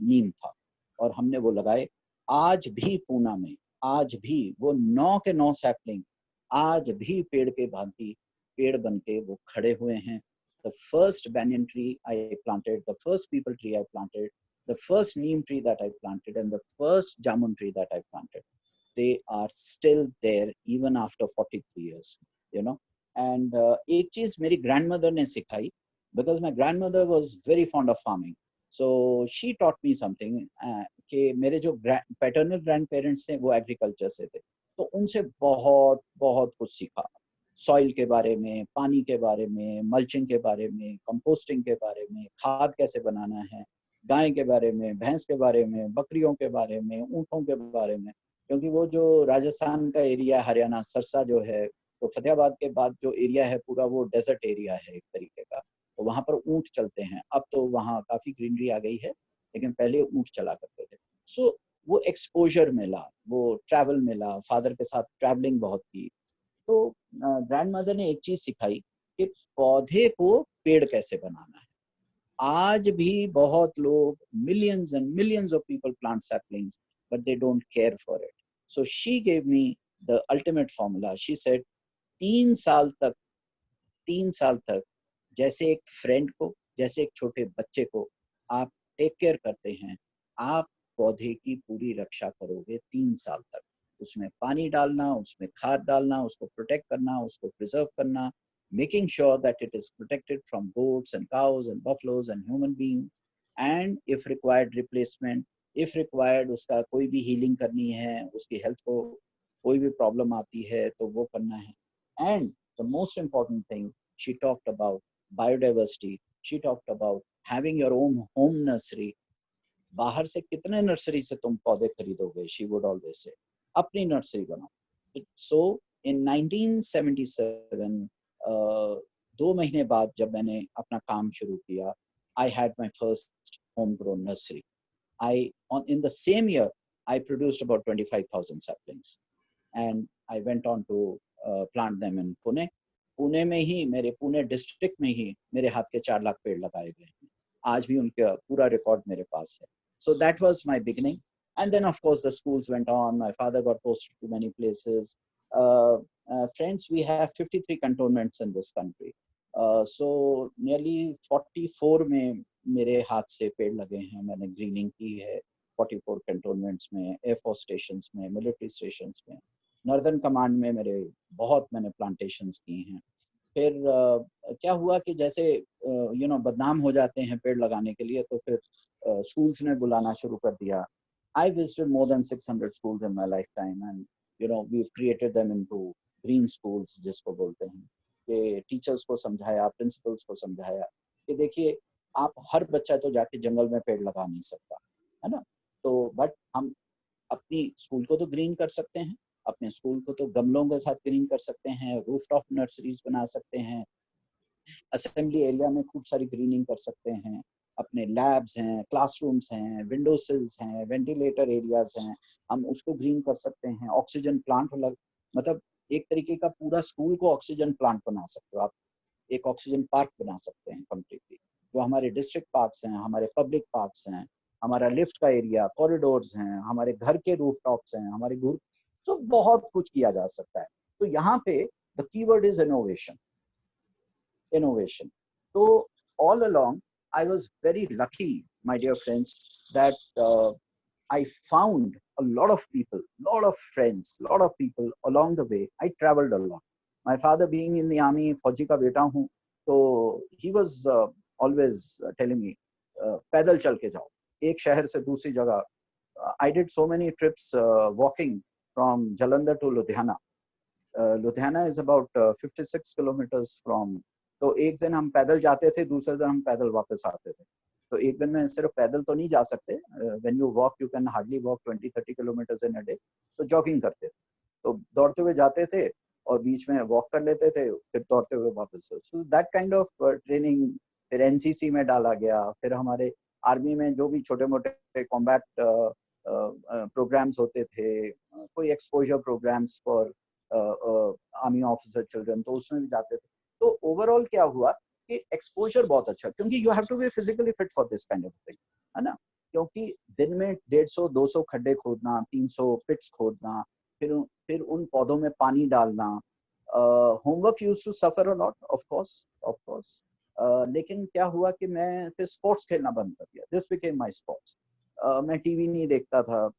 नीम था, और हमने वो लगाए. आज भी पूना में, आज भी वो 9 के 9 सैपलिंग आज भी पेड़ के भांति पेड़ बन के वो खड़े हुए हैं. The first banyan tree I planted, the first people tree I planted, the first neem tree that I planted, and the first jamun tree that I planted, they are still there even after 43 years, you know. And एक चीज मेरी grandmother ने सिखाई, because my grandmother was very fond of farming, so she taught me something. कि मेरे जो paternal grandparents थे वो agriculture से थे, तो उनसे बहुत बहुत कुछ सीखा. सॉइल के बारे में, पानी के बारे में, मल्चिंग के बारे में, कंपोस्टिंग के बारे में, खाद कैसे बनाना है, गाय के बारे में, भैंस के बारे में, बकरियों के बारे में, ऊँटों के बारे में. क्योंकि वो जो राजस्थान का एरिया, हरियाणा, सरसा जो है, तो फतेहाबाद के बाद जो एरिया है पूरा वो डेजर्ट एरिया है एक तरीके का, तो वहाँ पर ऊँट चलते हैं. अब तो वहाँ काफी ग्रीनरी आ गई है, लेकिन पहले ऊँट चला करते थे. सो वो एक्सपोजर मिला, वो ट्रैवल मिला, फादर के साथ ट्रैवलिंग बहुत की. तो ग्रैंडमदर ने एक चीज सिखाई कि पौधे को पेड़ कैसे बनाना है. आज भी बहुत लोग, millions and millions of people plant saplings, but they don't care for it. So she gave me the ultimate formula. She said 3 साल तक जैसे एक फ्रेंड को, जैसे एक छोटे बच्चे को आप टेक केयर करते हैं, आप पौधे की पूरी रक्षा करोगे 3 साल तक. उसमें पानी डालना, उसमें खाद डालना, उसको प्रोटेक्ट करना, उसको प्रिजर्व करना, making sure that it is protected from goats and cows and buffaloes and human beings, and if required replacement, if required उसका कोई भी healing करनी है, उसकी health को कोई भी problem आती है तो वो करना है. And the most important thing, she talked about biodiversity, she talked about having your own home nursery. बाहर से कितने नर्सरी से तुम पौधे खरीदोगे, she would always say, अपनी नर्सरी बनाओ. So in 1977, 2 महीने बाद जब मैंने अपना काम शुरू किया, I had my first homegrown nursery. In the same year, I produced about 25,000 saplings, and I went on to plant them in Pune. Pune में ही, मेरे पुणे डिस्ट्रिक्ट में ही मेरे हाथ के 4 लाख पेड़ लगाए गए हैं. आज भी उनका पूरा रिकॉर्ड मेरे पास है. So that was my beginning. And then of course the schools went on. My father got posted to many places. Friends, we have 53 cantonments in this country. So nearly 44 में मेरे हाथ से पेड़ लगे हैं. मैंने greening की है 44 cantonments में, Air Force stations में, military stations में, Northern Command में मैंने plantations की हैं. फिर क्या हुआ कि जैसे बदनाम हो जाते हैं पेड़ लगाने के लिए, तो फिर schools ने बुलाना शुरू कर दिया. I visited more than 600 schools in my lifetime, and we've created them into green schools, जिसको बोलते हैं. कि टीचर्स को समझाया, प्रिंसिपल्स को समझाया कि देखिए, आप हर बच्चा तो जाके जंगल में पेड़ लगा नहीं सकता, है ना. तो बट हम अपनी स्कूल को तो ग्रीन कर सकते हैं, अपने स्कूल को तो गमलों के साथ ग्रीन कर सकते हैं, रूफटॉप नर्सरीज बना सकते हैं, असेंबली एरिया में खूब सारी ग्रीनिंग कर सकते हैं, अपने लैब्स हैं, क्लासरूम्स हैं, विंडो सिल्स हैं, वेंटिलेटर एरियाज हैं, हम उसको ग्रीन कर सकते हैं. ऑक्सीजन प्लांट मतलब एक तरीके का पूरा स्कूल को ऑक्सीजन प्लांट बना सकते हो आप. एक ऑक्सीजन पार्क बना सकते हैं कम्प्लीटली. जो हमारे डिस्ट्रिक्ट पार्क्स हैं, हमारे पब्लिक पार्क्स हैं, हमारा लिफ्ट का एरिया, कॉरिडोर्स हैं, हमारे घर के रूफटॉप्स हैं, हमारे घर, तो बहुत कुछ किया जा सकता है. तो यहाँ पे the keyword is innovation. So all along, I was very lucky, my dear friends, that I found a lot of people, lot of friends, lot of people along the way. I traveled a lot. My father being in the army, फौजी का बेटा हूँ, तो he was always telling me पैदल चल के जाओ एक शहर से दूसरी जगह. I did so many trips walking from Jalandhar to Ludhiana. Ludhiana is about 56 kilometers from. तो एक दिन हम पैदल जाते थे, दूसरे दिन हम पैदल वापस आते थे. तो एक दिन में सिर्फ पैदल तो नहीं जा सकते. When you walk, you can hardly walk 20-30 kilometers in a day. तो जॉगिंग करते थे. तो दौड़ते हुए जाते थे और बीच में वॉक कर लेते थे, फिर दौड़ते हुए वापस. So that kind of training. फिर एनसीसी में डाला गया. फिर हमारे आर्मी में जो भी छोटे मोटे कॉम्बैट प्रोग्राम्स होते थे, कोई exposure programmes for army officer children, तो उसमें भी जाते थे. तो ओवरऑल क्या हुआ कि एक्सपोजर बहुत अच्छा, क्योंकि you have to be physically fit for this kind of thing, है ना. क्योंकि दिन में 150-200 खड्डे खोदना, 300 पिट्स खोदना, फिर उन पौधों में पानी डालना. Homework used to suffer a lot, of course. लेकिन क्या हुआ कि मैं फिर स्पोर्ट्स खेलना बंद कर दिया. This became my sports. मैं टीवी नहीं देखता था.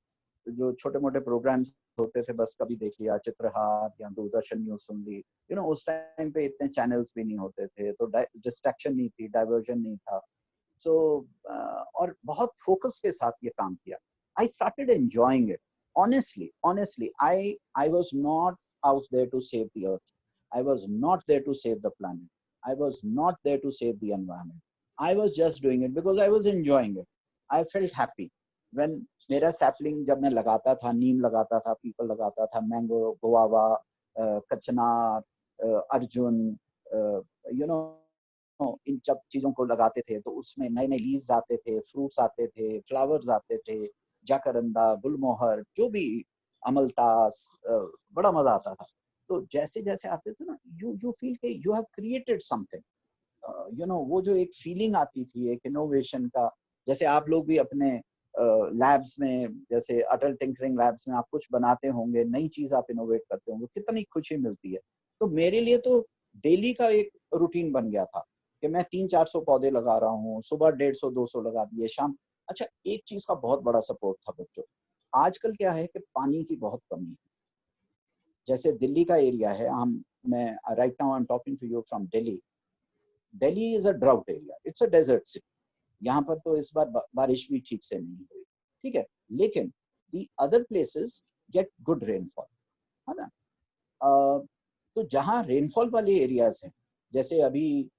जो छोटे मोटे प्रोग्राम्स होते थे बस कभी देख लिया, चित्रहार या दूरदर्शन न्यूज सुन ली. उस टाइम पे इतने चैनल्स भी नहीं होते थे, तो डिस्ट्रैक्शन नहीं थी, डाइवर्जन नहीं था. सो और बहुत फोकस के साथ ये काम किया. I started enjoying it. honestly, I was not out there to save the earth. I was not there to save the planet. I was not there to save the environment. I was just doing it because I was enjoying it. I felt happy when मेरा sapling जब मैं लगाता था, नीम लगाता था, people लगाता था, mango, guava, कचनार, अर्जुन, इन सब चीजों को लगाते थे, तो उसमें नए नए लीव्स आते थे, फ्रूट्स आते थे, फ्लावर्स आते थे, जाकरंदा, गुलमोहर, जो भी, अमलतास, बड़ा मजा आता था. तो जैसे जैसे आते थे ना, यू फील के यू हैव क्रिएटेड समथिंग. वो जो एक फीलिंग आती थी, एक इनोवेशन का. जैसे आप लोग भी अपने लैब्स में, जैसे अटल टिंकरिंग लैब्स में आप कुछ बनाते होंगे, नई चीज आप इनोवेट करते होंगे, कितनी खुशी मिलती है. तो मेरे लिए तो डेली का एक रूटीन बन गया था कि मैं 300-400 पौधे लगा रहा हूँ. सुबह 150-200 लगा दिए, शाम. अच्छा, एक चीज का बहुत बड़ा सपोर्ट था बच्चों. आजकल क्या है कि पानी की बहुत कमी है. जैसे दिल्ली का एरिया है, मैं right now I am talking to you from Delhi. Delhi is a drought area, it's a desert city. यहाँ पर तो इस बार बारिश भी ठीक से नहीं हुई, ठीक है. लेकिन the other places get good rainfall, है ना. तो जहाँ रेनफॉल वाले एरियाज हैं, जैसे अभी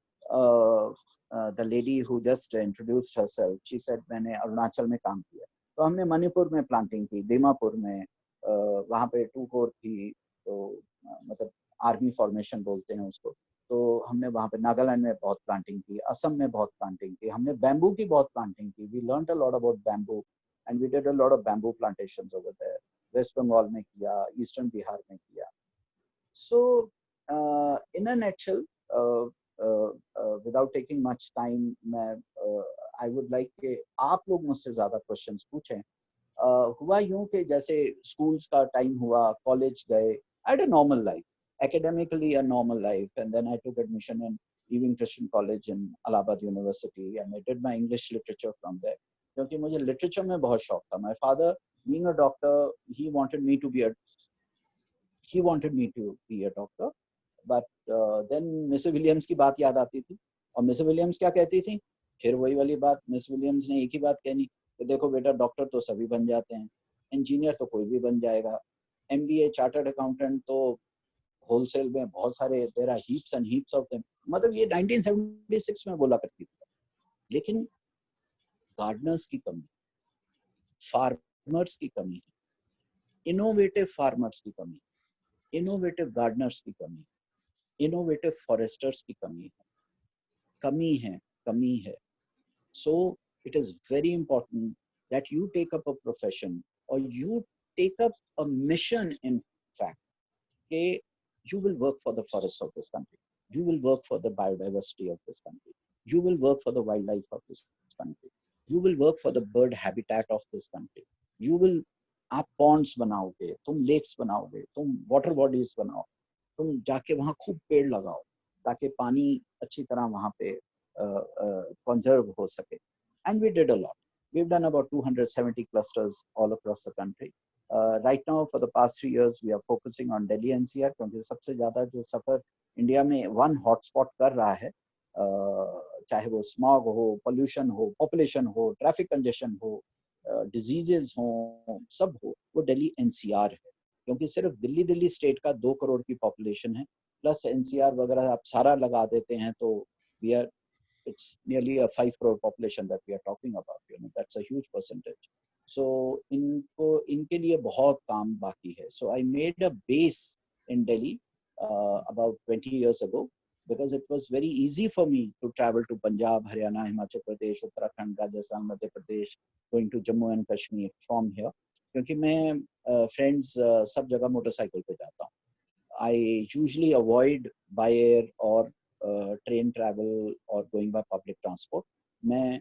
the lady who just introduced herself, she said मैंने अरुणाचल में काम किया. तो हमने मणिपुर में प्लांटिंग की, दीमापुर में, वहाँ पे 2 कोर थी, तो मतलब आर्मी फॉर्मेशन बोलते हैं उसको. तो हमने वहाँ पे नागालैंड में बहुत प्लांटिंग की, असम में बहुत प्लांटिंग की, हमने बैम्बू की बहुत प्लांटिंग की. We learned a lot about bamboo and we did a lot of bamboo plantations over there. West Bengal में किया, ईस्टर्न बिहार में किया. So in a nutshell, without taking much time, I would like कि आप लोग मुझसे ज्यादा क्वेश्चंस पूछें. हुआ यूं कि जैसे स्कूल्स का टाइम हुआ, कॉलेज गए. I had a normal life, academically a normal life, and then I took admission in Ewing Christian College in Allahabad University, and I did my English literature from there. क्योंकि मुझे literature में बहुत शौक था. My father, being a doctor, he wanted me to be a doctor, but then miss Williams की बात याद आती थी. और मिस विलियम्स क्या कहती थी? फिर वही वाली बात. मिस विलियम्स ने एक ही बात कहनी कि देखो बेटा, डॉक्टर तो सभी बन जाते हैं, इंजीनियर तो कोई भी बन जाएगा, MBA चार्टर्ड अकाउंटेंट तो होलसेल में बहुत सारे, there are heaps and heaps of them. मतलब ये 1976 में बोला करती थी. लेकिन गार्डनर्स की कमी, फार्मर्स की कमी, इनोवेटिव फार्मर्स की कमी, इनोवेटिव गार्डनर्स की कमी, इनोवेटिव फॉरेस्टर्स की कमी है. So it is very important that you take up a profession or you take up a mission, in fact, that you will work for the forests of this country, you will work for the biodiversity of this country, you will work for the wildlife of this country, you will work for the bird habitat of this country, you will, आप ponds बनाओगे, तुम lakes बनाओगे, तुम water bodies बनाओ, तुम जाके वहाँ खूब पेड़ लगाओ ताकि पानी अच्छी तरह वहाँ पे conserve हो सके. And we did a lot. We've done about 270 clusters all across the country. Right now, for the past 3 years, we are focusing on Delhi NCR, क्योंकि सबसे ज़्यादा जो सफर इंडिया में one hotspot कर रहा है, चाहे वो स्मॉग हो, पोल्यूशन हो, पॉपुलेशन हो, ट्रैफिक कंजेशन हो, डिजीजेस हो, सब हो, वो दिल्ली एनसीआर है। क्योंकि सिर्फ दिल्ली स्टेट का 2 करोड़ की पॉपुलेशन है, प्लस एनसीआर वगैरह आप सारा लगा देते हैं तो we are, it's nearly a 5 crore population that we are talking about, you know, that's a huge percentage. So इनके लिए बहुत काम बाकी है. So I made a base in Delhi about 20 years ago because it was very easy for me to travel to Punjab, Haryana, Himachal Pradesh, Uttarakhand, Rajasthan, Madhya Pradesh, going to Jammu and Kashmir from here. क्योंकि मैं friends सब जगह motorcycle पे जाता हूँ. I usually avoid by air or train travel or going by public transport. मैं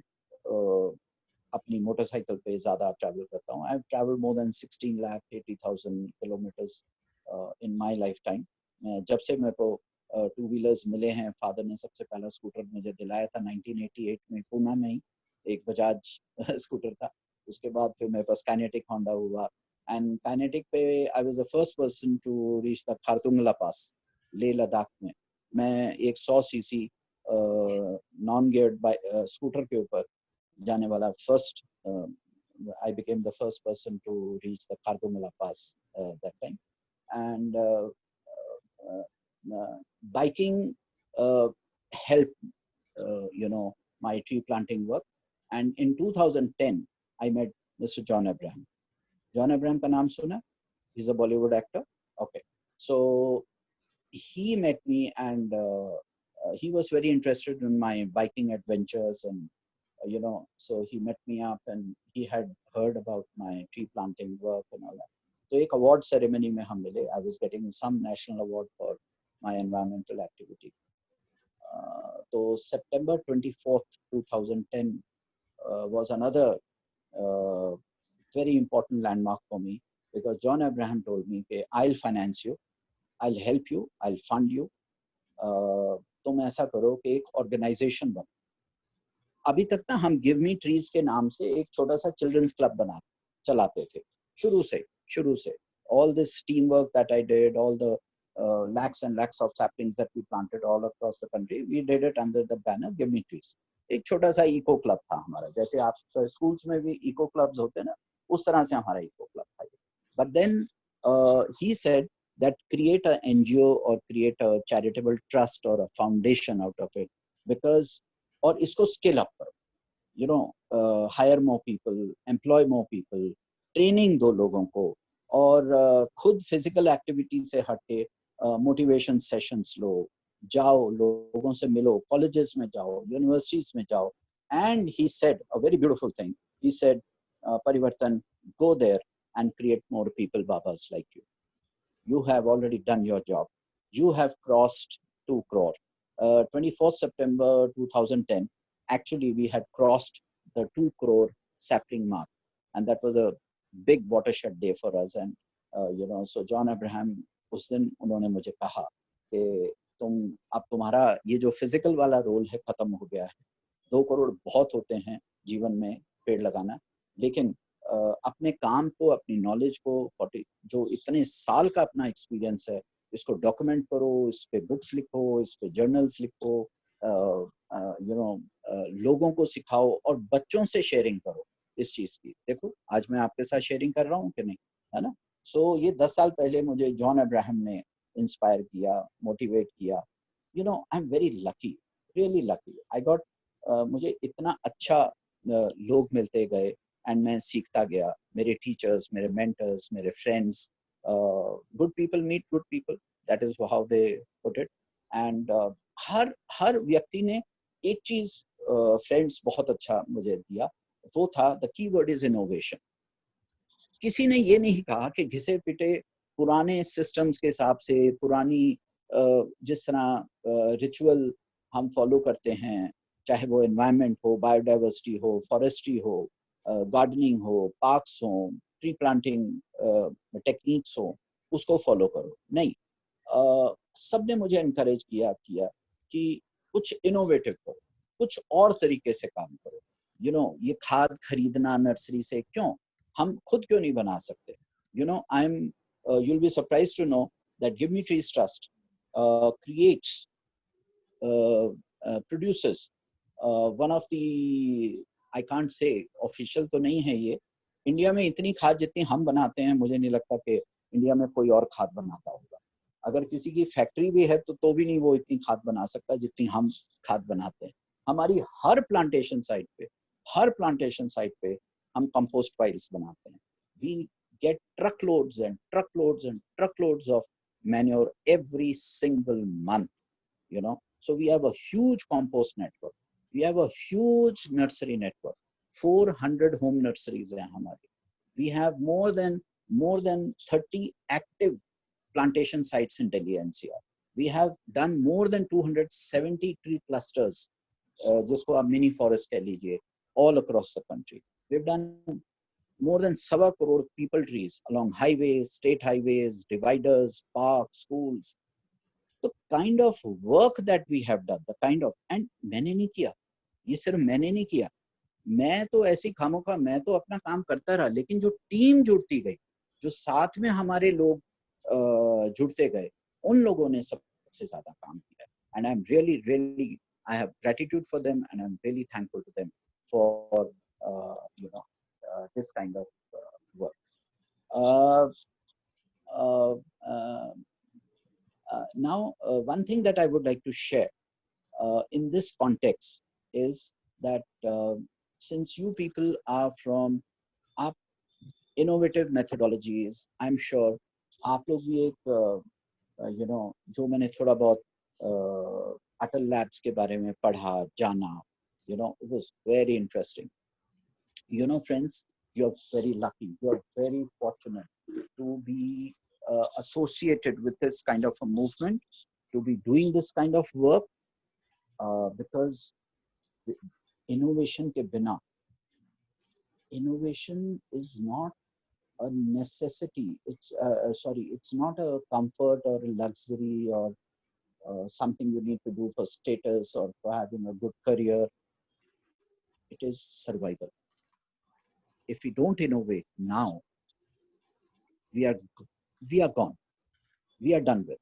अपनी motorcycle पे ज़्यादा ट्रैवल करता हूँ. I've traveled more than 16,80,000 kilometers in my lifetime. जब से मेरे को टू व्हीलर्स मिले हैं, फादर ने सबसे पहला स्कूटर मुझे दिलाया था 1988 में पूना में ही, एक बजाज स्कूटर था. उसके बाद फिर मेरे पास काइनेटिक होंडा हुआ, एंड काइनेटिक पे I was the first person to reach the Khardungla pass, Leh Ladakh में. मैं एक 100 सीसी नॉन गियर्ड स्कूटर के ऊपर जाने वाला first, I became the first person to reach the Khardungala Pass that time. And biking helped you know, my tree planting work. And in 2010 I met Mr. John Abraham. John Abraham का नाम सुना? He's a Bollywood actor. Okay, so he met me and he was very interested in my biking adventures, and you know, so he met me up and he had heard about my tree planting work and all that. तो एक award ceremony में हम मिले. I was getting some national award for my environmental activity. तो September 24th 2010 was another very important landmark for me, because John Abraham told me कि I'll finance you, I'll help you, I'll fund you. तुम ऐसा करो कि एक organisation बनो. अभी तक ना हम गिव मी ट्रीज के नाम से एक छोटा सा चिल्ड्रंस क्लब चलाते थे शुरू से. All this teamwork that I did, all the lakhs and lakhs of saplings that we planted all across the country, we did it under the banner Give Me Trees. एक छोटा सा eco club था हमारा, जैसे आप schools में भी eco clubs होते हैं ना, उस तरह से हमारा इको क्लब था. But then he said that create a NGO or create a charitable trust or a foundation out of it, because और इसको scale up करो, you know, hire more people, employ more people, training दो लोगों को, और खुद physical activity से हटके motivation sessions लो, जाओ लोगों से मिलो, colleges में जाओ, universities में जाओ. And he said a very beautiful thing. He said, Parivartan, go there and create more people babas like you. You have already done your job. You have crossed 2 crore. 24th September 2010, actually we had crossed the 2 crore sapling mark, and that was a big watershed day for us. And you know, so John Abraham, उस दिन उन्होंने मुझे कहा कि अब तुम्हारा ये जो फिजिकल वाला रोल है खत्म हो गया है. 2 करोड़ बहुत होते हैं जीवन में पेड़ लगाना, लेकिन अपने काम को, अपनी नॉलेज को, जो इतने साल का अपना एक्सपीरियंस है, इसको डॉक्यूमेंट करो, इस पे बुक्स लिखो, इस पे जर्नल्स लिखो, यू नो, लोगों को सिखाओ और बच्चों से शेयरिंग करो इस चीज की. देखो आज मैं आपके साथ शेयरिंग कर रहा हूँ कि नहीं, है ना. सो ये 10 साल पहले मुझे जॉन अब्राहम ने इंस्पायर किया, मोटिवेट किया. You know, I am very lucky, really lucky. I got, मुझे इतना अच्छा लोग मिलते गए एंड मैं सीखता गया. मेरे टीचर्स, मेरे मेंटर्स, मेरे friends, good people meet good people, that is how they put it. And हर व्यक्ति ने एक चीज फ्रेंड्स बहुत अच्छा मुझे दिया, वो था द कीवर्ड इज इनोवेशन. किसी ने ये नहीं कहा कि घिसे पिटे पुराने सिस्टम्स के हिसाब से, पुरानी जिस तरह रिचुअल हम फॉलो करते हैं, चाहे वो एनवायरनमेंट हो, बायोडाइवर्सिटी हो, फॉरेस्ट्री हो, गार्डनिंग हो, पार्क्स हो, ट्री प्लांटिंग टेक्निक्स हो, उसको फॉलो करो. नहीं, सबने मुझे इनकरेज किया कि कुछ इनोवेटिव करो, कुछ और तरीके से काम करो. यू नो, ये खाद खरीदना नर्सरी से क्यों, हम खुद क्यों नहीं बना सकते. You know, I am, you'll be surprised to know that Give Me Trees Trust creates produces one of the, I can't say official तो नहीं है ये, इंडिया में इतनी खाद जितनी हम बनाते हैं मुझे नहीं लगता कि इंडिया में कोई और खाद बनाता होगा। अगर किसी की फैक्ट्री भी है तो भी नहीं वो इतनी खाद बना सकता जितनी हम खाद बनाते हैं। हमारी हर प्लांटेशन साइट पे हम कंपोस्ट पाइल्स बनाते हैं। We get truckloads and truckloads and truckloads of manure every single month, you know. So we have a huge compost network. We have a huge nursery network. 400 home nurseries हैं हमारी. We have more than 30 active plantation sites in Delhi NCR. We have done more than 270 tree clusters, जिसको आप mini forest कह लीजिए, all across the country. We've done more than 7 crore people trees along highways, state highways, dividers, parks, schools. The kind of work that we have done, the kind of, and मैंने नहीं किया, ये सिर्फ मैंने नहीं किया, मैं तो ऐसी खामोखा मैं तो अपना काम करता रहा, लेकिन जो टीम जुड़ती गई, जो साथ में हमारे लोग जुड़ते गए, उन लोगों ने सबसे ज्यादा काम किया। And I'm really I have gratitude for them, and I'm really thankful to them for this kind of work. Now, one thing that I would like to share in this context is that since you people are from innovative methodologies, I'm sure आप लोग भी एक जो मैंने थोड़ा बहुत अटल labs के बारे में पढ़ा जाना, it was very interesting. Friends, you're very lucky, you're very fortunate to be associated with this kind of a movement, to be doing this kind of work, because innovation ke bina, innovation is not a necessity. It's not a comfort or a luxury or something you need to do for status or for having a good career. It is survival. If we don't innovate now, we are gone. We are done with.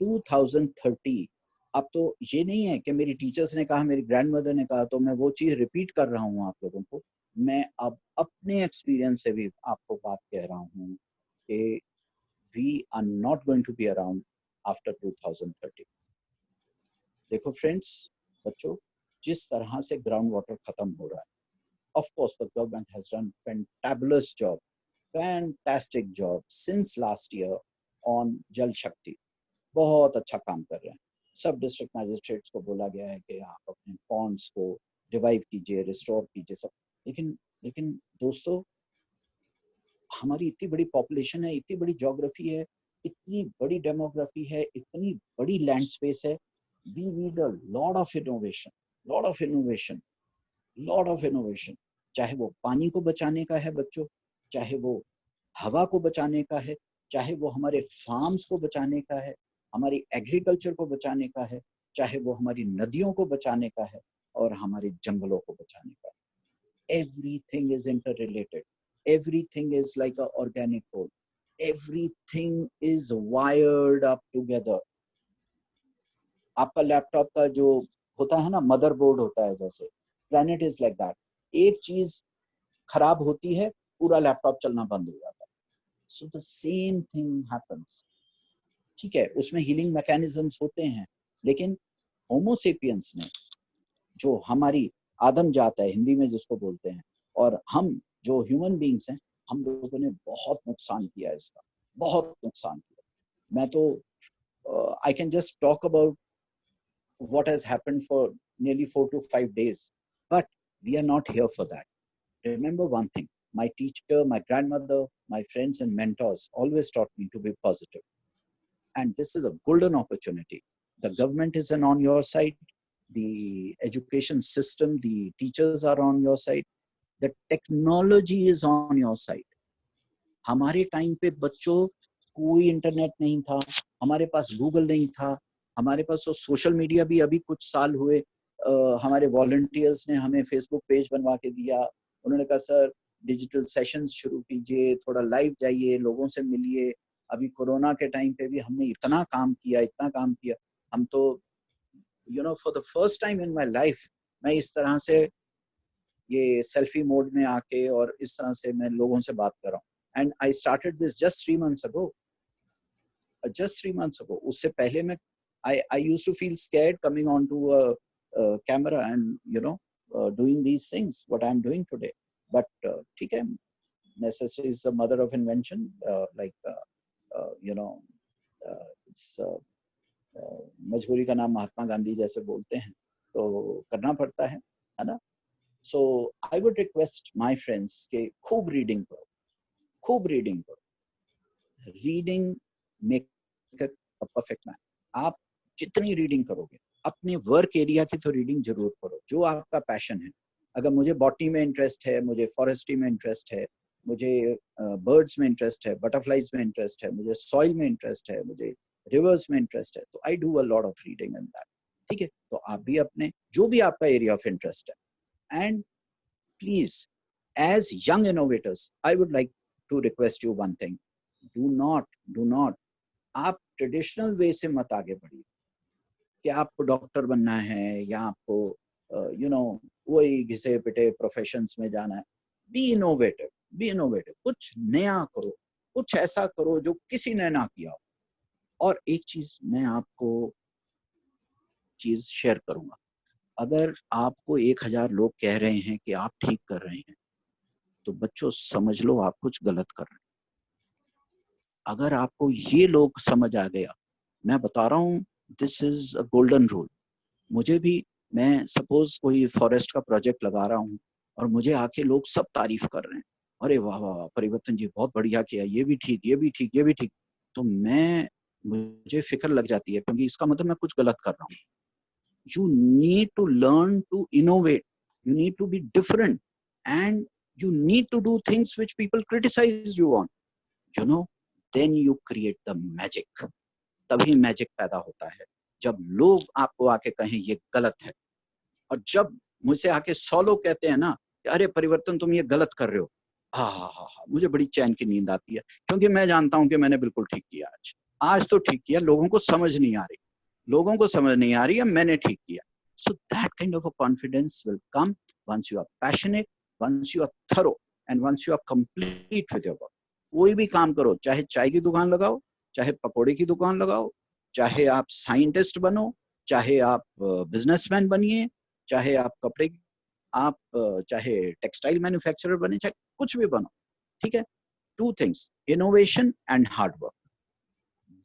2030. अब तो ये नहीं है कि मेरी teachers ने कहा, मेरी ग्रैंडमदर ने कहा, तो मैं वो चीज रिपीट कर रहा हूँ आप लोगों को। मैं अब अपने एक्सपीरियंस से भी आपको बात कह रहा हूँ कि we are not going to be around after 2030. देखो फ्रेंड्स, बच्चों, जिस तरह से ग्राउंड वाटर खत्म हो रहा है, of course the government has done fantastic job since last year on Jal Shakti. बहुत अच्छा काम कर रहे हैं। सब डिस्ट्रिक्ट मैजिस्ट्रेट्स को बोला गया है कि आप अपने पॉन्ड्स को रिवाइव कीजिए, रिस्टोर कीजिए सब। लेकिन दोस्तों, हमारी इतनी बड़ी पॉपुलेशन है, इतनी बड़ी ज्योग्राफी है, इतनी बड़ी डेमोग्राफी है, इतनी बड़ी लैंड स्पेस है। We need a lot of innovation. चाहे वो पानी को बचाने का है बच्चों, चाहे वो हवा को बचाने का है, चाहे वो हमारे फार्म्स को बचाने का है, हमारी एग्रीकल्चर को बचाने का है, चाहे वो हमारी नदियों को बचाने का है और हमारे जंगलों को बचाने का है। Everything is interrelated. Everything is like an organic whole. Everything is wired up together. आपका लैपटॉप का जो होता है ना, मदरबोर्ड होता है, जैसे planet is like that. एक चीज खराब होती है, पूरा लैपटॉप चलना बंद हो जाता है। So the same thing happens. ठीक है, उसमें हीलिंग मैकेनिज्म्स होते हैं, लेकिन होमोसेपियंस ने, जो हमारी आदम जात है हिंदी में जिसको बोलते हैं, और हम जो ह्यूमन बीइंग्स हैं, हम लोगों ने बहुत नुकसान किया इसका, बहुत नुकसान किया। मैं तो I can just talk about what has happened for nearly 4 to 5 days, but we are not here for that. Remember one thing, my teacher, my grandmother, my friends and mentors always taught me to be positive. And this is a golden opportunity. The government is on your side. The education system, the teachers are on your side. The technology is on your side. हमारे time पे बच्चों कोई internet नहीं था, हमारे पास Google नहीं था, हमारे पास तो सोशल मीडिया भी अभी कुछ साल हुए, हमारे वॉलंटियर्स ने हमें फेसबुक पेज बनवा के दिया। उन्होंने कहा सर डिजिटल सेशंस शुरू कीजिए, थोड़ा लाइव जाइए, लोगों से मिलिए। अभी कोरोना के टाइम पे भी हमने इतना काम किया, हम तो you know for the first time in my life मैं इस तरह से ये सेल्फी मोड में आके और इस तरह से मैं लोगों से बात कर रहा हूँ। And I started this just 3 months ago, just 3 months ago. उससे पहले मैं I used to feel scared coming onto a camera and you know doing these things what I'm doing today. But ठीक है, necessity is the mother of invention. You know it's मजबूरी का नाम महात्मा गांधी जैसे बोलते हैं, तो करना पड़ता है ना. So I would request my friends के खूब रीडिंग करो, खूब रीडिंग करो. Reading make a perfect man. आप जितनी रीडिंग करोगे, अपने वर्क एरिया की तो रीडिंग जरूर करो, जो आपका पैशन है. अगर मुझे बॉटनी में इंटरेस्ट है, मुझे फॉरेस्ट्री में इंटरेस्ट है, मुझे बर्ड्स में इंटरेस्ट है, बटरफ्लाइज में इंटरेस्ट है, मुझे सॉइल में इंटरेस्ट है, मुझे रिवर्स में इंटरेस्ट है, तो I do a lot of reading in that. ठीक है, तो आप भी अपने जो भी आपका एरिया ऑफ इंटरेस्ट है. And please as young innovators I would like to request you one thing. Do not आप ट्रेडिशनल वे से मत आगे बढ़िए कि आपको डॉक्टर बनना है या आपको यू नो वही घिसे पिटे प्रोफेशंस में जाना है. B innovative, B innovative. कुछ नया करो, कुछ ऐसा करो जो किसी ने ना किया हो. और एक चीज मैं आपको चीज शेयर करूंगा. अगर आपको 1000 लोग कह रहे हैं कि आप ठीक कर रहे हैं, तो बच्चों समझ लो आप कुछ गलत कर रहे हैं. अगर आपको ये लोग समझ आ गया, मैं बता रहा हूँ, this is a golden rule. मुझे भी, मैं सपोज कोई फॉरेस्ट का प्रोजेक्ट लगा रहा हूँ और मुझे आके लोग सब तारीफ कर रहे हैं, अरे वाह वाह परिवर्तन जी बहुत बढ़िया किया, ये भी ठीक, ये भी ठीक, ये भी ठीक, तो मुझे फिक्र लग जाती है, क्योंकि इसका मतलब मैं कुछ गलत कर रहा हूँ. You need to learn to innovate. You need to be different, and you need to do things which people criticize you on. You know, then you create the magic. तभी मैजिक पैदा होता है, जब लोग आपको आके कहें ये गलत है. और जब मुझसे आके 100 लोग कहते हैं ना, अरे परिवर्तन तुम ये गलत कर रहे हो, हा, मुझे बड़ी चैन की नींद आती है, क्योंकि मैं जानता हूं कि मैंने बिल्कुल ठीक किया. आज तो ठीक किया. लोगों को समझ नहीं आ रही है, मैंने ठीक किया. So that kind of a confidence will come once you are passionate, once you are thorough, and once you are complete with your work. कोई भी काम करो, चाहे चाय की दुकान लगाओ, चाहे पकोड़े की दुकान लगाओ, चाहे आप साइंटिस्ट बनो, चाहे आप बिजनेसमैन बनिए, चाहे आप चाहे टेक्सटाइल मैन्युफैक्चरर बने, चाहे कुछ भी बनो. ठीक है. 2 things, innovation and hard work.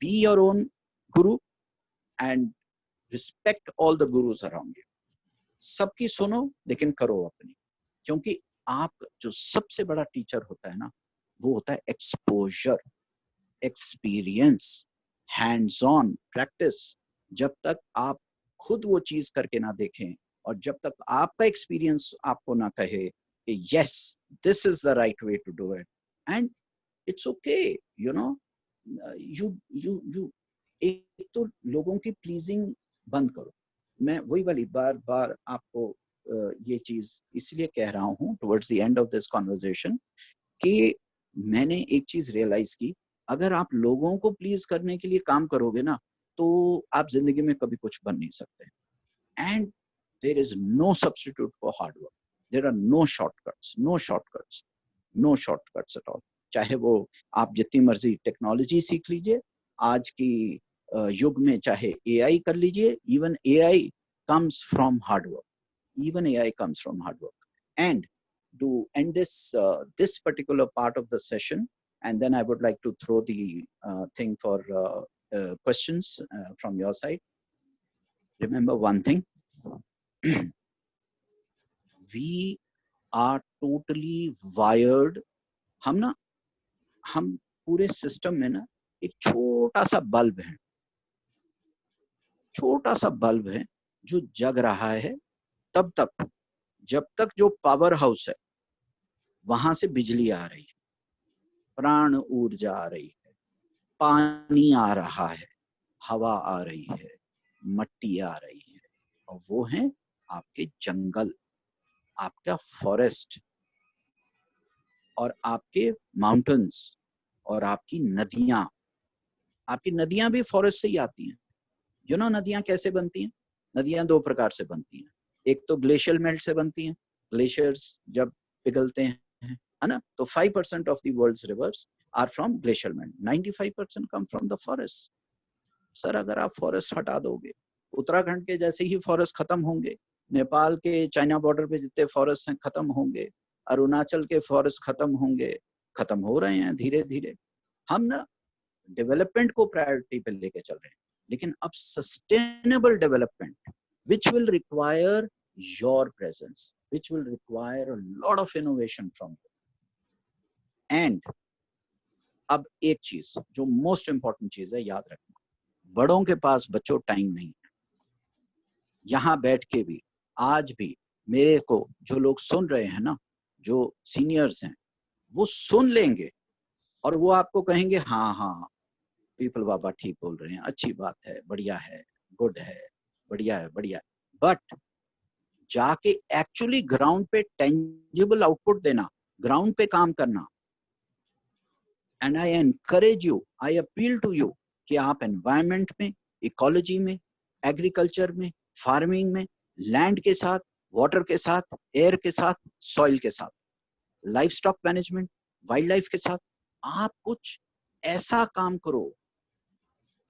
Be your own guru and respect all the gurus around you. सबकी सुनो लेकिन करो अपनी, क्योंकि आप जो सबसे बड़ा टीचर होता है ना, वो होता है exposure, experience, hands on practice. जब तक आप खुद वो चीज करके ना देखें और जब तक आपका एक्सपीरियंस आपको ना कहे कि yes this is the right way to do it, and it's okay, you know, you एक तो लोगों की प्लीजिंग बंद करो. मैं वही वाली बार आपको ये चीज इसलिए कह रहा हूँ towards the end of this conversation, कि मैंने एक चीज रियलाइज की, अगर आप लोगों को प्लीज करने के लिए काम करोगे ना, तो आप जिंदगी में कभी कुछ बन नहीं सकते. And there is no substitute for hard work. There are no shortcuts at all. चाहे वो आप जितनी मर्जी टेक्नोलॉजी सीख लीजिए, आज की युग में चाहे AI कर लीजिए, even AI comes from hard work. And to end this particular part of the session, and then I would like to throw the thing for questions from your side. Remember one thing, we are totally wired. हम पूरे system में ना एक छोटा सा bulb है जो जग रहा है तब तक जब तक जो पावर हाउस है वहां से बिजली आ रही है, प्राण ऊर्जा आ रही है, पानी आ रहा है, हवा आ रही है, मट्टी आ रही है, और वो है आपके जंगल, आपका फॉरेस्ट, और आपके माउंटेन्स, और आपकी नदियां भी फॉरेस्ट से ही आती हैं. यू नो नदियां कैसे बनती हैं? नदियां दो प्रकार से बनती हैं, एक तो ग्लेशियल मेल्ट से बनती हैं, ग्लेशियर्स जब पिघलते हैं, है ना, तो 5% of the world's rivers are from glacial melt, 95% come from the forest. Sir अगर आप फॉरेस्ट हटा दोगे, उत्तराखंड के जैसे ही फॉरेस्ट खत्म होंगे, नेपाल के चाइना बॉर्डर पे जितने फॉरेस्ट हैं खत्म होंगे, अरुणाचल के फॉरेस्ट खत्म होंगे, खत्म हो रहे हैं धीरे धीरे। हम ना डेवलपमेंट को प्रायोरिटी पे लेके चल रहे हैं, लेकिन अब sustainable development which will require your presence, which will require a lot of innovation from you. And अब एक चीज जो मोस्ट इंपॉर्टेंट चीज है, याद रखना, बड़ों के पास बच्चों टाइम नहीं है। यहां बैठ के भी आज भी मेरे को जो लोग सुन रहे हैं ना, जो सीनियर्स हैं, वो सुन लेंगे और वो आपको कहेंगे हाँ हाँ पीपल बाबा ठीक बोल रहे हैं, अच्छी बात है, बढ़िया है, गुड है, बढ़िया है, बढ़िया है। बट जाके एक्चुअली ग्राउंड पे टेंजिबल आउटपुट देना, ग्राउंड पे काम करना। And I encourage you, I appeal to you कि आप एनवायरनमेंट में, इकोलॉजी में, एग्रीकल्चर में, फार्मिंग में, लैंड के साथ, वाटर के साथ, एयर के साथ, सॉइल के साथ, life stock management, wild life के साथ, आप कुछ ऐसा काम करो।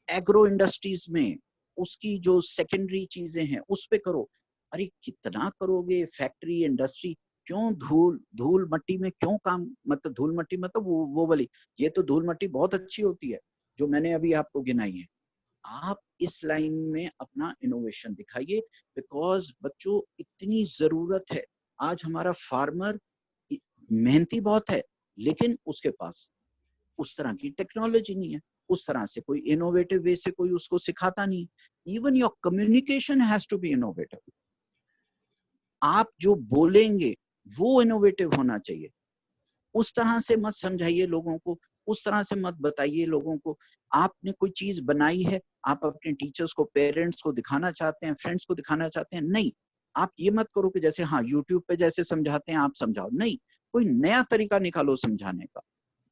एग्रो इंडस्ट्रीज में उसकी जो सेकेंडरी चीजें हैं उस पे करो। अरे कितना करोगे, फैक्ट्री इंडस्ट्री, क्यों धूल मट्टी में क्यों काम, मतलब धूल मट्टी मतलब वो वाली, ये तो धूल मट्टी बहुत अच्छी होती है जो मैंने अभी आपको गिनाई है। आप इस लाइन में अपना इनोवेशन दिखाइए, बिकॉज बच्चों इतनी जरूरत है। आज हमारा फार्मर मेहनती बहुत है, लेकिन उसके पास उस तरह की टेक्नोलॉजी नहीं है, उस तरह से कोई इनोवेटिव वे से कोई उसको सिखाता नहीं। Even your communication has to be innovative. आप जो बोलेंगे वो इनोवेटिव होना चाहिए। उस तरह से मत समझाइए लोगों को, उस तरह से मत बताइए लोगों को। आपने कोई चीज बनाई है, आप अपने टीचर्स को, पेरेंट्स को दिखाना चाहते हैं, फ्रेंड्स को दिखाना चाहते हैं, नहीं, आप ये मत करो कि जैसे हाँ यूट्यूब पे जैसे समझाते हैं आप समझाओ, नहीं, कोई नया तरीका निकालो समझाने का।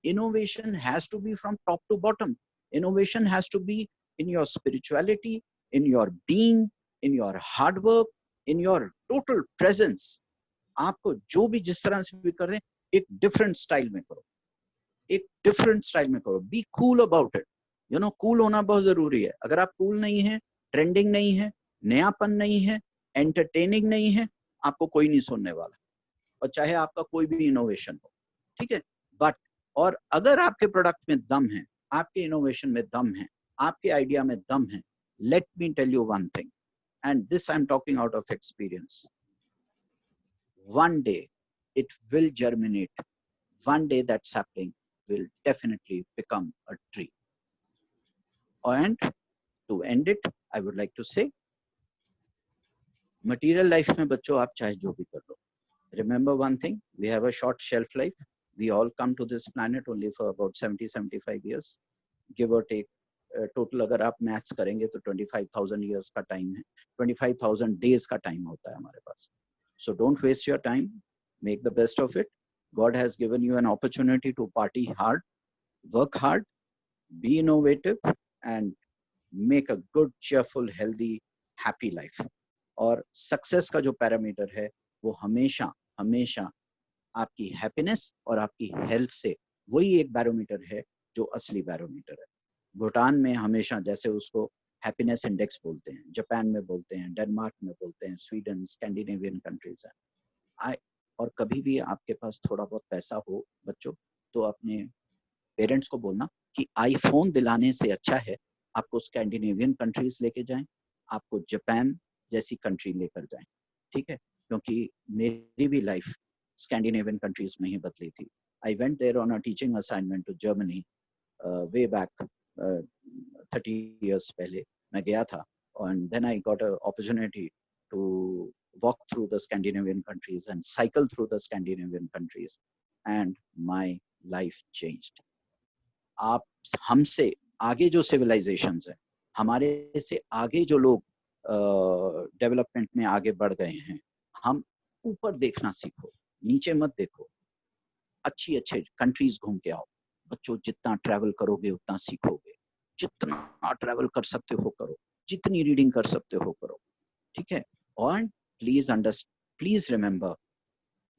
Innovation has to be from top to bottom. Innovation has to be in your spirituality, in your being, in your hard work, in your total presence. आपको जो भी जिस तरह से भी कर रहे हैं, एक डिफरेंट स्टाइल में करो, एक डिफरेंट स्टाइल में करो। Be cool about it. You know, cool होना बहुत जरूरी है। अगर आप कूल नहीं है, ट्रेंडिंग नहीं है, नयापन नहीं है, एंटरटेनिंग नहीं है, आपको कोई नहीं सुनने वाला, और चाहे आपका कोई भी इनोवेशन हो, ठीक है। बट और अगर आपके प्रोडक्ट में दम है, आपके इनोवेशन में दम है, आपके आइडिया में दम है, let me tell you one thing, and this I am talking out of experience, one day it will germinate, one day that sapling will definitely become a tree. And to end it, I would like to say, material life में बच्चों आप चाहे जो भी कर लो, remember one thing, we have a short shelf life. We all come to this planet only for about 70-75 years, give or take. Total अगर आप maths करेंगे तो 25,000 years का टाइम है, 25,000 days का टाइम होता है हमारे पास. So don't waste your time, make the best of it. God has given you an opportunity to party hard, work hard, be innovative, and make a good, cheerful, healthy, happy life. और success का जो parameter है वो हमेशा हमेशा आपकी happiness और आपकी हेल्थ से, वही एक बैरोमीटर है जो असली बैरोमीटर है. भूटान में हमेशा जैसे उसको हैप्पीनेस इंडेक्स बोलते हैं, जापान में बोलते हैं, डेनमार्क में बोलते हैं, स्वीडन, स्कैंडिनेवियन कंट्रीज हैं. और कभी भी आपके पास थोड़ा बहुत पैसा हो बच्चों, तो अपने पेरेंट्स को बोलना कि आईफोन दिलाने से अच्छा है आपको स्कैंडिनेवियन कंट्रीज लेके जाएं, आपको जापान जैसी कंट्री लेकर जाएं, ठीक है. क्योंकि मेरी भी लाइफ स्कैंडिनेवियन कंट्रीज में ही बदली थी. I went there on a teaching assignment to Germany way back 30 years पहले मैं गया था, and then I got an opportunity to walk through the Scandinavian countries and cycle through the Scandinavian countries, and my life changed. आप हमसे आगे जो civilizations हैं, हमारे से आगे जो लोग डेवलपमेंट में आगे बढ़ गए हैं, हम ऊपर देखना सीखो, नीचे मत देखो. अच्छी अच्छे कंट्रीज घूम के आओ बच्चों. जितना ट्रैवल करोगे उतना सीखोगे. जितना ट्रैवल कर सकते हो करो, जितनी रीडिंग कर सकते हो करो. ठीक है? और please remember,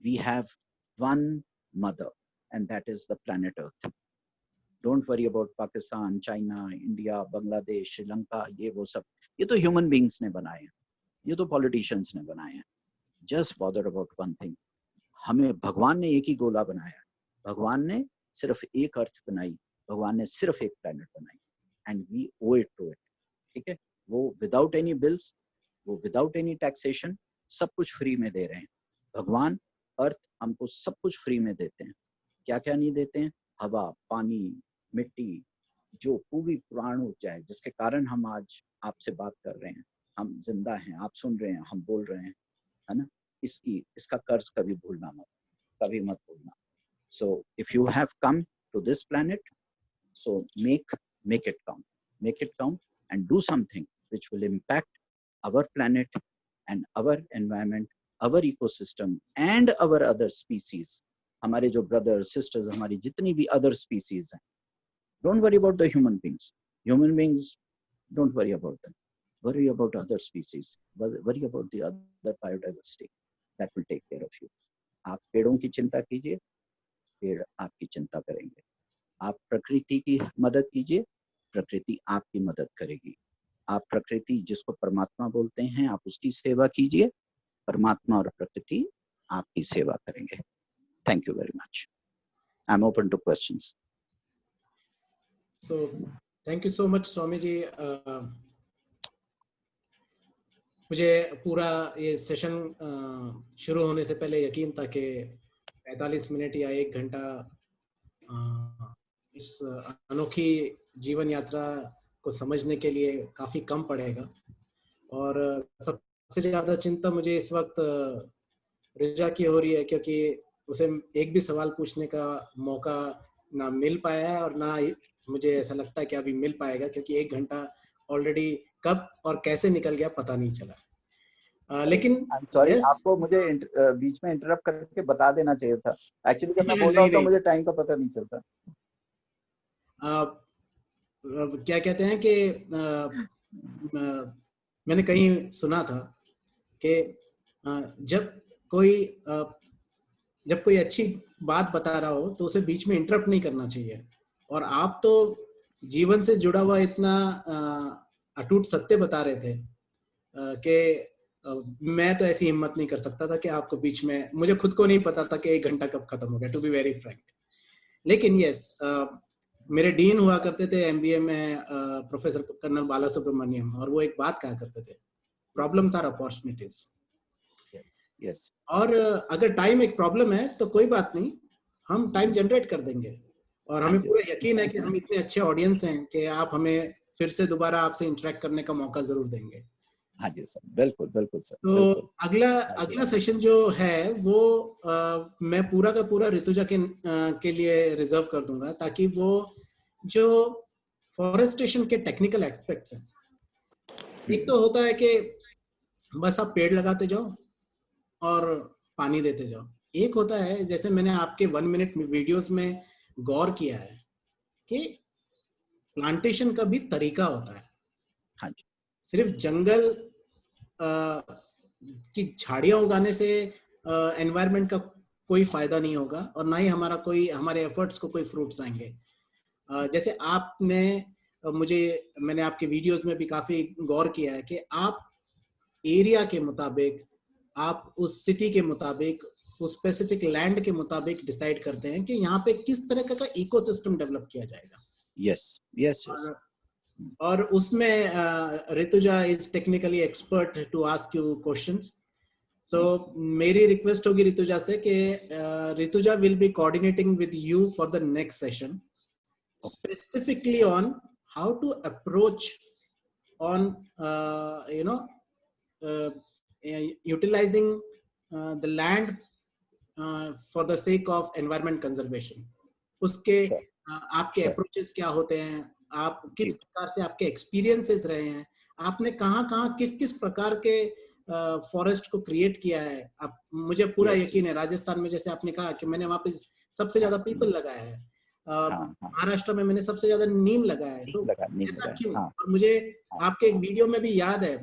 we have one mother and that is the planet earth. Don't worry about Pakistan, China, India, Bangladesh, Sri Lanka, ये वो सब, ये तो ह्यूमन बींग्स ने बनाए हैं, ये तो पॉलिटिशियंस ने बनाए हैं. Just bother about one thing. हमें भगवान ने एक ही गोला बनाया, भगवान ने सिर्फ एक अर्थ बनाई, भगवान ने सिर्फ एक प्लैनेट बनाई, and we owe it to it. ठीक है? वो विदाउट एनी बिल्स, वो विदाउट एनी टैक्सेशन, सब कुछ फ्री में दे रहे हैं. भगवान अर्थ हमको सब कुछ फ्री में देते हैं. क्या क्या नहीं देते हैं? हवा, पानी, मिट्टी, जो पूरी प्राण ऊर्जा है जिसके कारण हम आज आपसे बात कर रहे हैं, हम जिंदा हैं, आप सुन रहे हैं, हम बोल रहे हैं, है ना? इसका कर्ज कभी भूलना मत, कभी मत भूलना. So if you have come to this planet, so make it count and do something which will impact our planet and our environment, our ecosystem and our other species. हमारे जो brothers, sisters, हमारी जितनी भी other species हैं, don't worry about the human beings. Human beings, don't worry about them. Worry about other species. Worry about the other biodiversity. That will take care of you. आप पेड़ों की चिंता कीजिए, पेड़ आपकी चिंता करेंगे. आप प्रकृति की मदद कीजिए, प्रकृति आपकी मदद करेगी. आप प्रकृति, जिसको परमात्मा बोलते हैं, आप उसकी सेवा कीजिए, परमात्मा और प्रकृति आपकी सेवा करेंगे. Thank you very much. I'm open to questions. So thank you so much, Swami ji. मुझे पूरा ये सेशन शुरू होने से पहले यकीन था कि 45 मिनट या 1 घंटा इस अनोखी जीवन यात्रा को समझने के लिए काफी कम पड़ेगा. और सबसे ज्यादा चिंता मुझे इस वक्त ऋचा की हो रही है, क्योंकि उसे एक भी सवाल पूछने का मौका ना मिल पाया है और ना मुझे ऐसा लगता है कि अभी मिल पाएगा, क्योंकि 1 घंटा ऑलरेडी कब और कैसे निकल गया पता नहीं चला. लेकिन सॉरी, आपको मुझे बीच में इंटरप्ट करके बता देना चाहिए था. एक्चुअली जब मैं बोल रहा हूँ तो मुझे टाइम का पता नहीं चलता. क्या कहते हैं कि मैंने कहीं सुना था कि जब कोई अच्छी बात बता रहा हो तो उसे बीच में इंटरप्ट नहीं करना चाहिए. और आप तो जीवन से जुड़ा हुआ इतना अटूट सत्य बता रहे थे कि मैं तो ऐसी हिम्मत नहीं कर सकता था कि आपको बीच में, मुझे खुद को नहीं पता था कि 1 घंटा कब खत्म हो गया, टू बी वेरी फ्रैंक. लेकिन यस, मेरे डीन हुआ करते थे एमबीए में, प्रोफेसर कर्नल बाला सुब्रमण्यम, और वो एक बात कहा करते थे, प्रॉब्लम्स आर अपॉर्चुनिटीज. यस. और अगर टाइम एक प्रॉब्लम है तो कोई बात नहीं, हम टाइम जनरेट कर देंगे. और हमें पूरा यकीन है कि हम इतने अच्छे ऑडियंस हैं कि आप हमें फिर से दोबारा आपसे इंटरेक्ट करने का मौका जरूर देंगे. हाँ जी सर, बिल्कुल बिल्कुल सर. तो अगला सेशन जो है वो मैं पूरा का पूरा ऋतुजा के लिए रिजर्व कर दूंगा, ताकि वो जो फॉरेस्टेशन के टेक्निकल एस्पेक्ट्स हैं, एक तो होता है कि बस आप पेड़ लगाते जाओ और पानी देते जाओ. एक होता है, जैसे मैंने आपके 1 मिनट वीडियोस में गौर किया है, कि प्लांटेशन का भी तरीका होता है. हाँ जी. सिर्फ जंगल की झाड़ियां उगाने से एनवायरनमेंट का कोई फायदा नहीं होगा, और ना ही हमारे एफर्ट्स को कोई फ्रूट्स आएंगे. जैसे मैंने आपके वीडियोस में भी काफी गौर किया है कि आप एरिया के मुताबिक, आप उस सिटी के मुताबिक, उस स्पेसिफिक लैंड के मुताबिक डिसाइड करते हैं कि यहाँ पे किस तरह का इकोसिस्टम डेवलप किया जाएगा. Yes yes. और उसमें Rituja is technically expert to ask you questions. So मेरी रिक्वेस्ट होगी ऋतुजा से कि Rituja will be coordinating with you for the next session, specifically on how to approach on utilizing the land for the sake of environment conservation. उसके आपके approaches क्या होते हैं, आप किस प्रकार से आपके एक्सपीरियंसेस रहे हैं, आपने कहाँ किस किस प्रकार के फॉरेस्ट को क्रिएट किया है. मुझे पूरा यकीन है, राजस्थान में जैसे आपने कहा कि मैंने वहां पे सबसे ज्यादा पीपल लगाया है, महाराष्ट्र में मैंने सबसे ज्यादा नीम लगाया है. तो ऐसा क्यों? और मुझे आपके एक वीडियो में भी याद है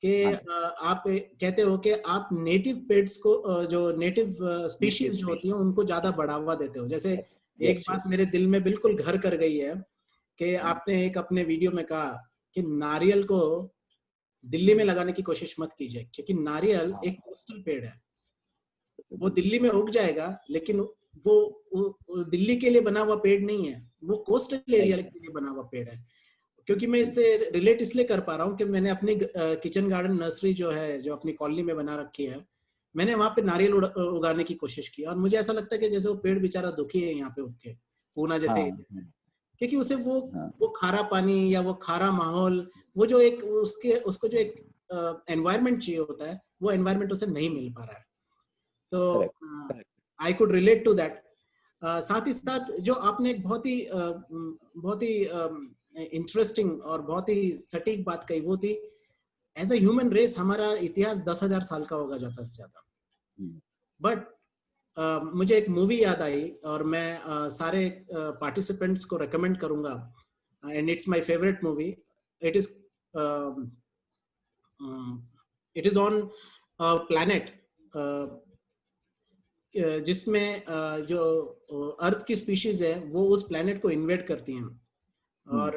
कि हाँ, आप कहते हो कि आप नेटिव पेट्स को जो नेटिव स्पीशीज जो होती हैं उनको ज्यादा बढ़ावा देते हो। जैसे यस एक यस बात यस। मेरे दिल में बिल्कुल घर कर गई है कि आपने एक अपने वीडियो में कहा कि नारियल को दिल्ली में लगाने की कोशिश मत कीजिए, क्योंकि नारियल हाँ, एक कोस्टल पेड़ है। वो दिल्ली में उग जाएगा, लेकिन वो दिल्ली के लिए बना हुआ पेड़ नहीं है, वो कोस्टल एरिया राइट। के लिए बना हुआ पेड़ है। क्योंकि मैं इससे रिलेट इसलिए कर पा रहा हूँ कि मैंने अपनी किचन गार्डन नर्सरी जो है, जो अपनी कॉलोनी में बना रखी है, मैंने वहां पे नारियल उगाने की कोशिश की, और मुझे ऐसा लगता है कि जैसे वो पेड़ बेचारा दुखी है यहाँ पे उग के, पूना जैसे हाँ एरिया में। हाँ क्योंकि उसे हाँ, वो खारा पानी या वो खारा माहौल, वो जो एक उसको जो एक एनवायरनमेंट चाहिए होता है, वो एनवायरनमेंट उसे नहीं मिल पा रहा है। तो correct correct. I could relate to that. साथ ही साथ जो आपने एक बहुत ही इंटरेस्टिंग और बहुत ही सटीक बात कही, वो थी एज अ ह्यूमन रेस हमारा इतिहास 10,000 साल का होगा ज्यादा से ज्यादा। बट मुझे एक मूवी याद आई, और मैं सारे पार्टिसिपेंट्स को रेकमेंड करूंगा, and it's my favourite movie. It is it is on planet जिसमें जो अर्थ की स्पीशीज है वो उस प्लैनेट को इन्वेट करती हैं, और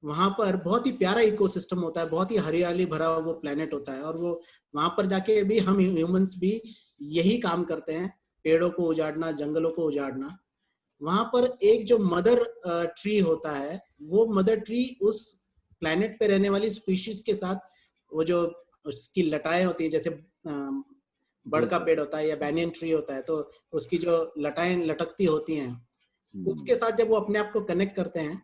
वहां पर बहुत ही प्यारा इकोसिस्टम होता है, बहुत ही हरियाली भरा वो प्लैनेट होता है, और वो वहां पर जाके भी हम ह्यूमंस भी यही काम करते हैं, पेड़ों को उजाड़ना, जंगलों को उजाड़ना। वहां पर एक जो मदर ट्री होता है, वो मदर ट्री उस प्लैनेट पे रहने वाली स्पीशीज के साथ, वो जो उसकी लटाएं होती हैं, जैसे बड़ जी का जी पेड़ होता है या बैनियन ट्री होता है, तो उसकी जो लटाएं लटकती होती हैं, उसके साथ जब वो अपने आप को कनेक्ट करते हैं,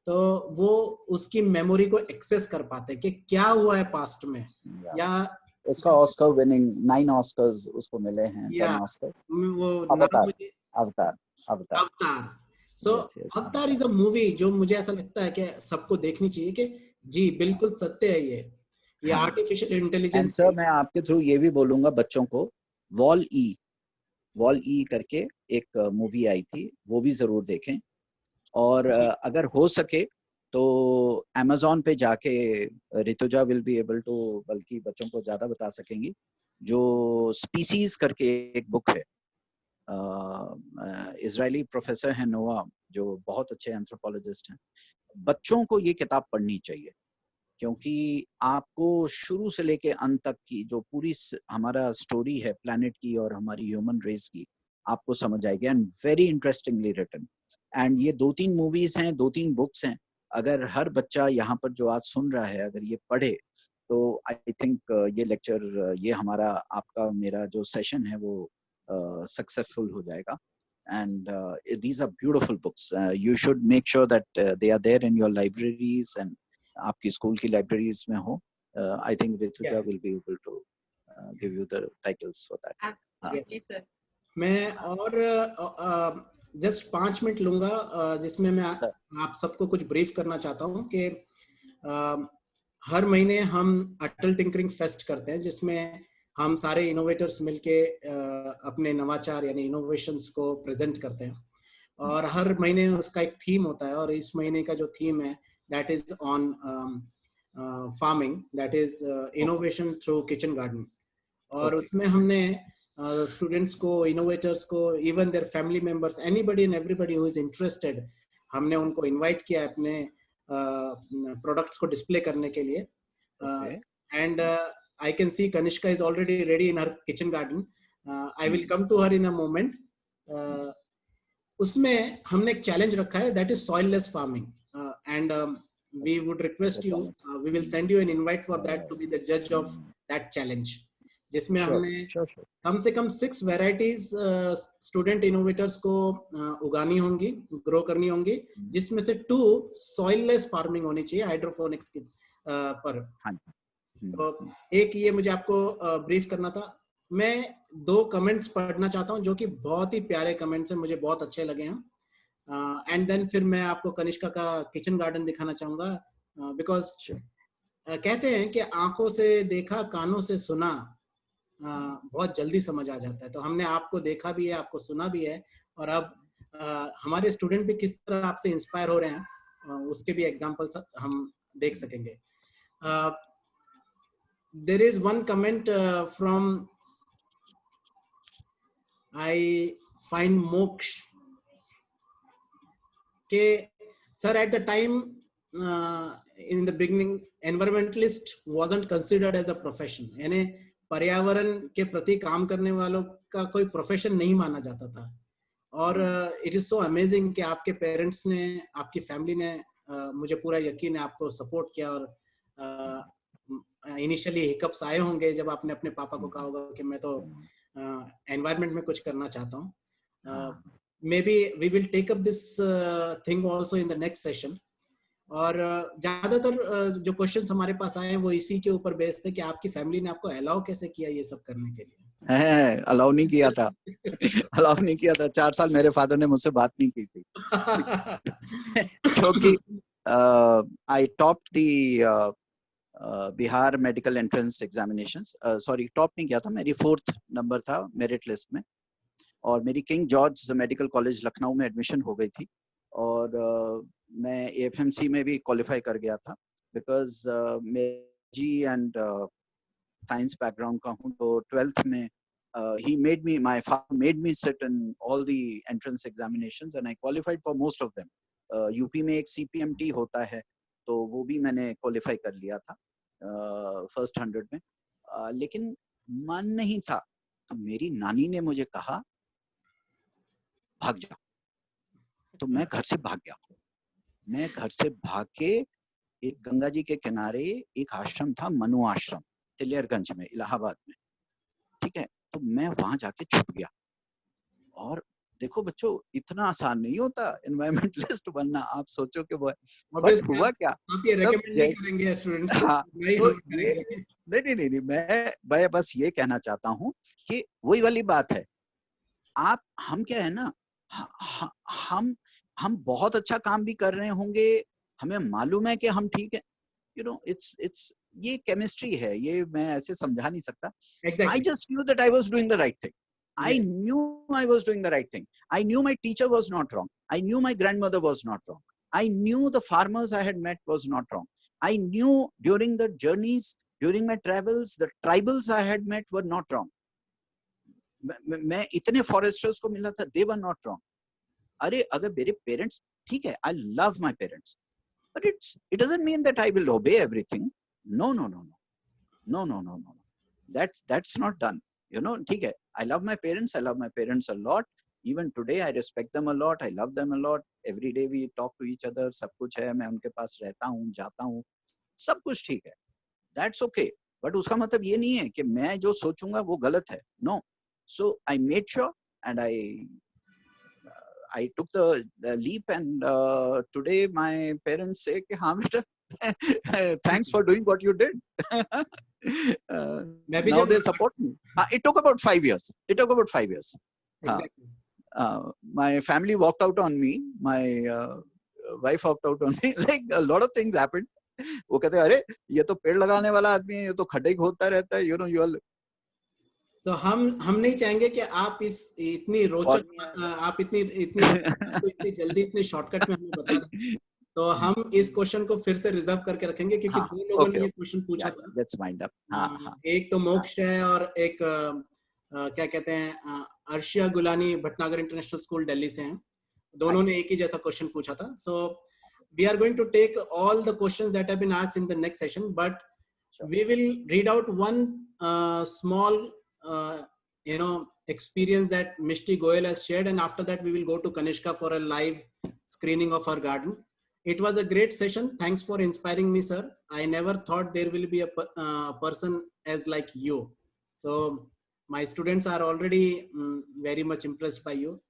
तो वो उसकी मेमोरी को एक्सेस कर पाते हैं कि क्या हुआ है पास्ट में, या उसका ऑस्कर विनिंग 9 ऑस्कर्स उसको मिले हैं, या 10 ऑस्कर्स। वो नाम अवतार मुझे, अवतार अवतार। अवतार। सो यस यस अवतार अवतार। इज अ मूवी जो मुझे ऐसा लगता है कि सबको देखनी चाहिए, कि जी बिल्कुल सत्य है ये हाँ, आर्टिफिशियल एंड इंटेलिजेंस। सर मैं आपके थ्रू ये भी बोलूंगा बच्चों को, वॉल ई करके एक मूवी आई थी, वो भी जरूर देखें। और जी अगर हो सके तो Amazon पे जाके, Rutuja will be able to, बल्कि बच्चों को ज्यादा बता सकेंगी, जो स्पीसीज करके एक बुक है, इजरायली प्रोफेसर है नोआ, जो बहुत अच्छे एंथ्रोपोलॉजिस्ट हैं। बच्चों को ये किताब पढ़नी चाहिए, क्योंकि आपको शुरू से लेके अंत तक की जो पूरी हमारा स्टोरी है प्लैनेट की और हमारी ह्यूमन रेस की, आपको समझ आएगी, and very interestingly written. And ये 2-3 मूवीज हैं, 2-3 बुक्स हैं। अगर हर बच्चा यहाँ पर जो आज सुन रहा है अगर ये पढ़े, तो आई थिंक ये लेक्चर, ये हमारा आपका मेरा जो सेशन है वो सक्सेसफुल हो जाएगा। And these are beautiful books. You should make sure that they are there in your libraries, and आपकी स्कूल की लाइब्रेरीज में हो। आई थिंक या Rutuja will be able to give you the titles for that. हाँ Absolutely, sir. मैं और just 5 minute लूंगा, जिसमें मैं सर। आप सबको कुछ ब्रीफ करना चाहता हूँ कि हर महीने हम अटल टिंकरिंग फेस्ट करते हैं, जिसमें हम सारे इनोवेटर्स मिलके अपने नवाचार यानी इनोवेशंस को प्रेजेंट करते हैं, और हर महीने उसका एक थीम होता है, और इस महीने का जो थीम है that is on farming, that is innovation through kitchen garden. और ओके उसमें हमने स्टूडेंट्स को, इनोवेटर्स को, even their family members, anybody and everybody who is interested, हमने उनको इनवाइट किया अपने प्रोडक्ट्स को डिस्प्ले करने के लिए। Okay. And I can see Kanishka is already ready in her kitchen garden. I will come to her in a moment. उसमें हमने एक चैलेंज रखा है, that is soilless farming, and we would request you, we will send you an invite for that to be the judge of that challenge, जिसमें sure हमने sure sure. कम से कम 6 varieties student innovators को उगानी होंगी, grow करनी होंगी, जिसमें से 2 सॉइललेस फार्मिंग होनी चाहिए हाइड्रोफोनिक्स की पर। हाँ तो एक ये मुझे आपको ब्रीफ करना था। मैं 2 कमेंट्स पढ़ना चाहता हूँ जो कि बहुत ही प्यारे कमेंट्स हैं, मुझे बहुत अच्छे लगे हैं, एंड देन फिर मैं आपको कनिष्का का किचन गार्डन दिखाना चाहूंगा, बिकॉज कहते हैं कि आंखों से देखा, कानों से सुना बहुत जल्दी समझ आ जाता है। तो हमने आपको देखा भी है, आपको सुना भी है, और अब हमारे स्टूडेंट भी किस तरह आपसे इंस्पायर हो रहे हैं, उसके भी एग्जांपल्स हम देख सकेंगे। there is one comment from I find Moksh. Okay, sir, at the time in the beginning, environmentalist wasn't considered as a profession. यानी पर्यावरण के प्रति काम करने वालों का कोई प्रोफेशन नहीं माना जाता था. और इट इज सो अमेजिंग कि आपके पेरेंट्स ने, आपकी फैमिली ने, मुझे पूरा यकीन है, आपको सपोर्ट किया. और इनिशियली हिकअप्स आए होंगे जब आपने अपने पापा को कहा होगा कि मैं तो एनवायरनमेंट में कुछ करना चाहता हूँ. maybe we will take up this thing also in the next session. और ज्यादातर जो क्वेश्चंस हमारे पास आए हैं वो इसी के ऊपर बेस्ड थे कि आपकी फैमिली ने आपको अलाउ कैसे किया ये सब करने के लिए. है अलाउ नहीं किया था. अलाउ नहीं किया था. 4 साल मेरे फादर ने मुझसे बात नहीं की थी. क्योंकि I topped the Bihar medical entrance examinations. Sorry, top नहीं किया था, मेरी 4th नंबर था मेरिट लिस्ट में. और मेरी king George medical college Lucknow में एडमिशन हो गई थी. और मैं एएफएमसी में भी क्वालिफाई कर गया था बिकॉज मैं जी एंड साइंस बैकग्राउंड का हूँ. तो 12th में he made me, my father made me sit in all the entrance examinations and I qualified for most of them. UP में एक CPMT होता है तो वो भी मैंने क्वालिफाई कर लिया था फर्स्ट 100 में. लेकिन मन नहीं था. तो मेरी नानी ने मुझे कहा भाग जा. तो मैं घर से भाग गया. मैं घर से भाग के एक गंगा जी के किनारे एक आश्रम था, मनु आश्रम, तिलियरगंज में, इलाहाबाद में. ठीक है, तो मैं वहां जाके छुप गया. और देखो बच्चों, इतना आसान नहीं होता एनवायरमेंटलिस्ट बनना. आप सोचो कि वो बट हुआ क्या. आप ये रेकमेंड नहीं करेंगे स्टूडेंट्स को? हाँ, तो नहीं, मैं बस ये कहना चाहता हूँ कि वही वाली बात है. आप, हम क्या है ना, हम बहुत अच्छा काम भी कर रहे होंगे, हमें मालूम है कि हम ठीक है. यू नो, इट्स ये केमिस्ट्री है, ये मैं ऐसे समझा नहीं सकता. I just knew that I was doing the right thing. I knew I was doing the right thing. I knew my teacher was not wrong. I knew my grandmother was not wrong. I knew the farmers I had met was not wrong. I knew during the journeys, during my travels, the tribals I had met were not wrong. मैं इतने Forester's को मिला था, they were not wrong. अरे अगर मेरे parents, ठीक है, I love my parents, but it doesn't mean that I will obey everything. No. That's not done. You know, ठीक है, I love my parents a lot. Even today I respect them a lot, I love them a lot. Every day we talk to each other. सब कुछ है, मैं उनके पास रहता हूँ, जाता हूँ, सब कुछ ठीक है. That's okay. But उसका मतलब ये नहीं है कि मैं जो सोचूंगा वो गलत है. No. So I made sure and I took the leap and today my parents say कि हाँ बेटा, thanks for doing what you did. Now they support me. It took about 5 years. Exactly. My family walked out on me. My wife walked out on me. Like a lot of things happened. वो कहते हैं अरे ये तो पेड़ लगाने वाला आदमी है, ये तो खड्डे खोदता रहता है. You know, you all. तो हम नहीं चाहेंगे कि आप इतनी रोचक, आप इतनी जल्दी इतनी शॉर्टकट में हमें बता दें. तो हम इस क्वेश्चन को फिर से रिजर्व करके रखेंगे क्योंकि 2 लोगों ने ये क्वेश्चन पूछा था. Let's wind up. एक तो मोक्ष है और एक क्या कहते हैं, Arshia Golani Bhatnagar international school Delhi से हैं. दोनों ने एक ही जैसा क्वेश्चन पूछा था. सो we are going to take all the questions that have been asked in the next session, but we will read out one small experience that Mishti Goyal has shared, and after that we will go to Kanishka for a live screening of her garden. It was a great session. Thanks for inspiring me, sir. I never thought there will be a person as like you. So my students are already very much impressed by you.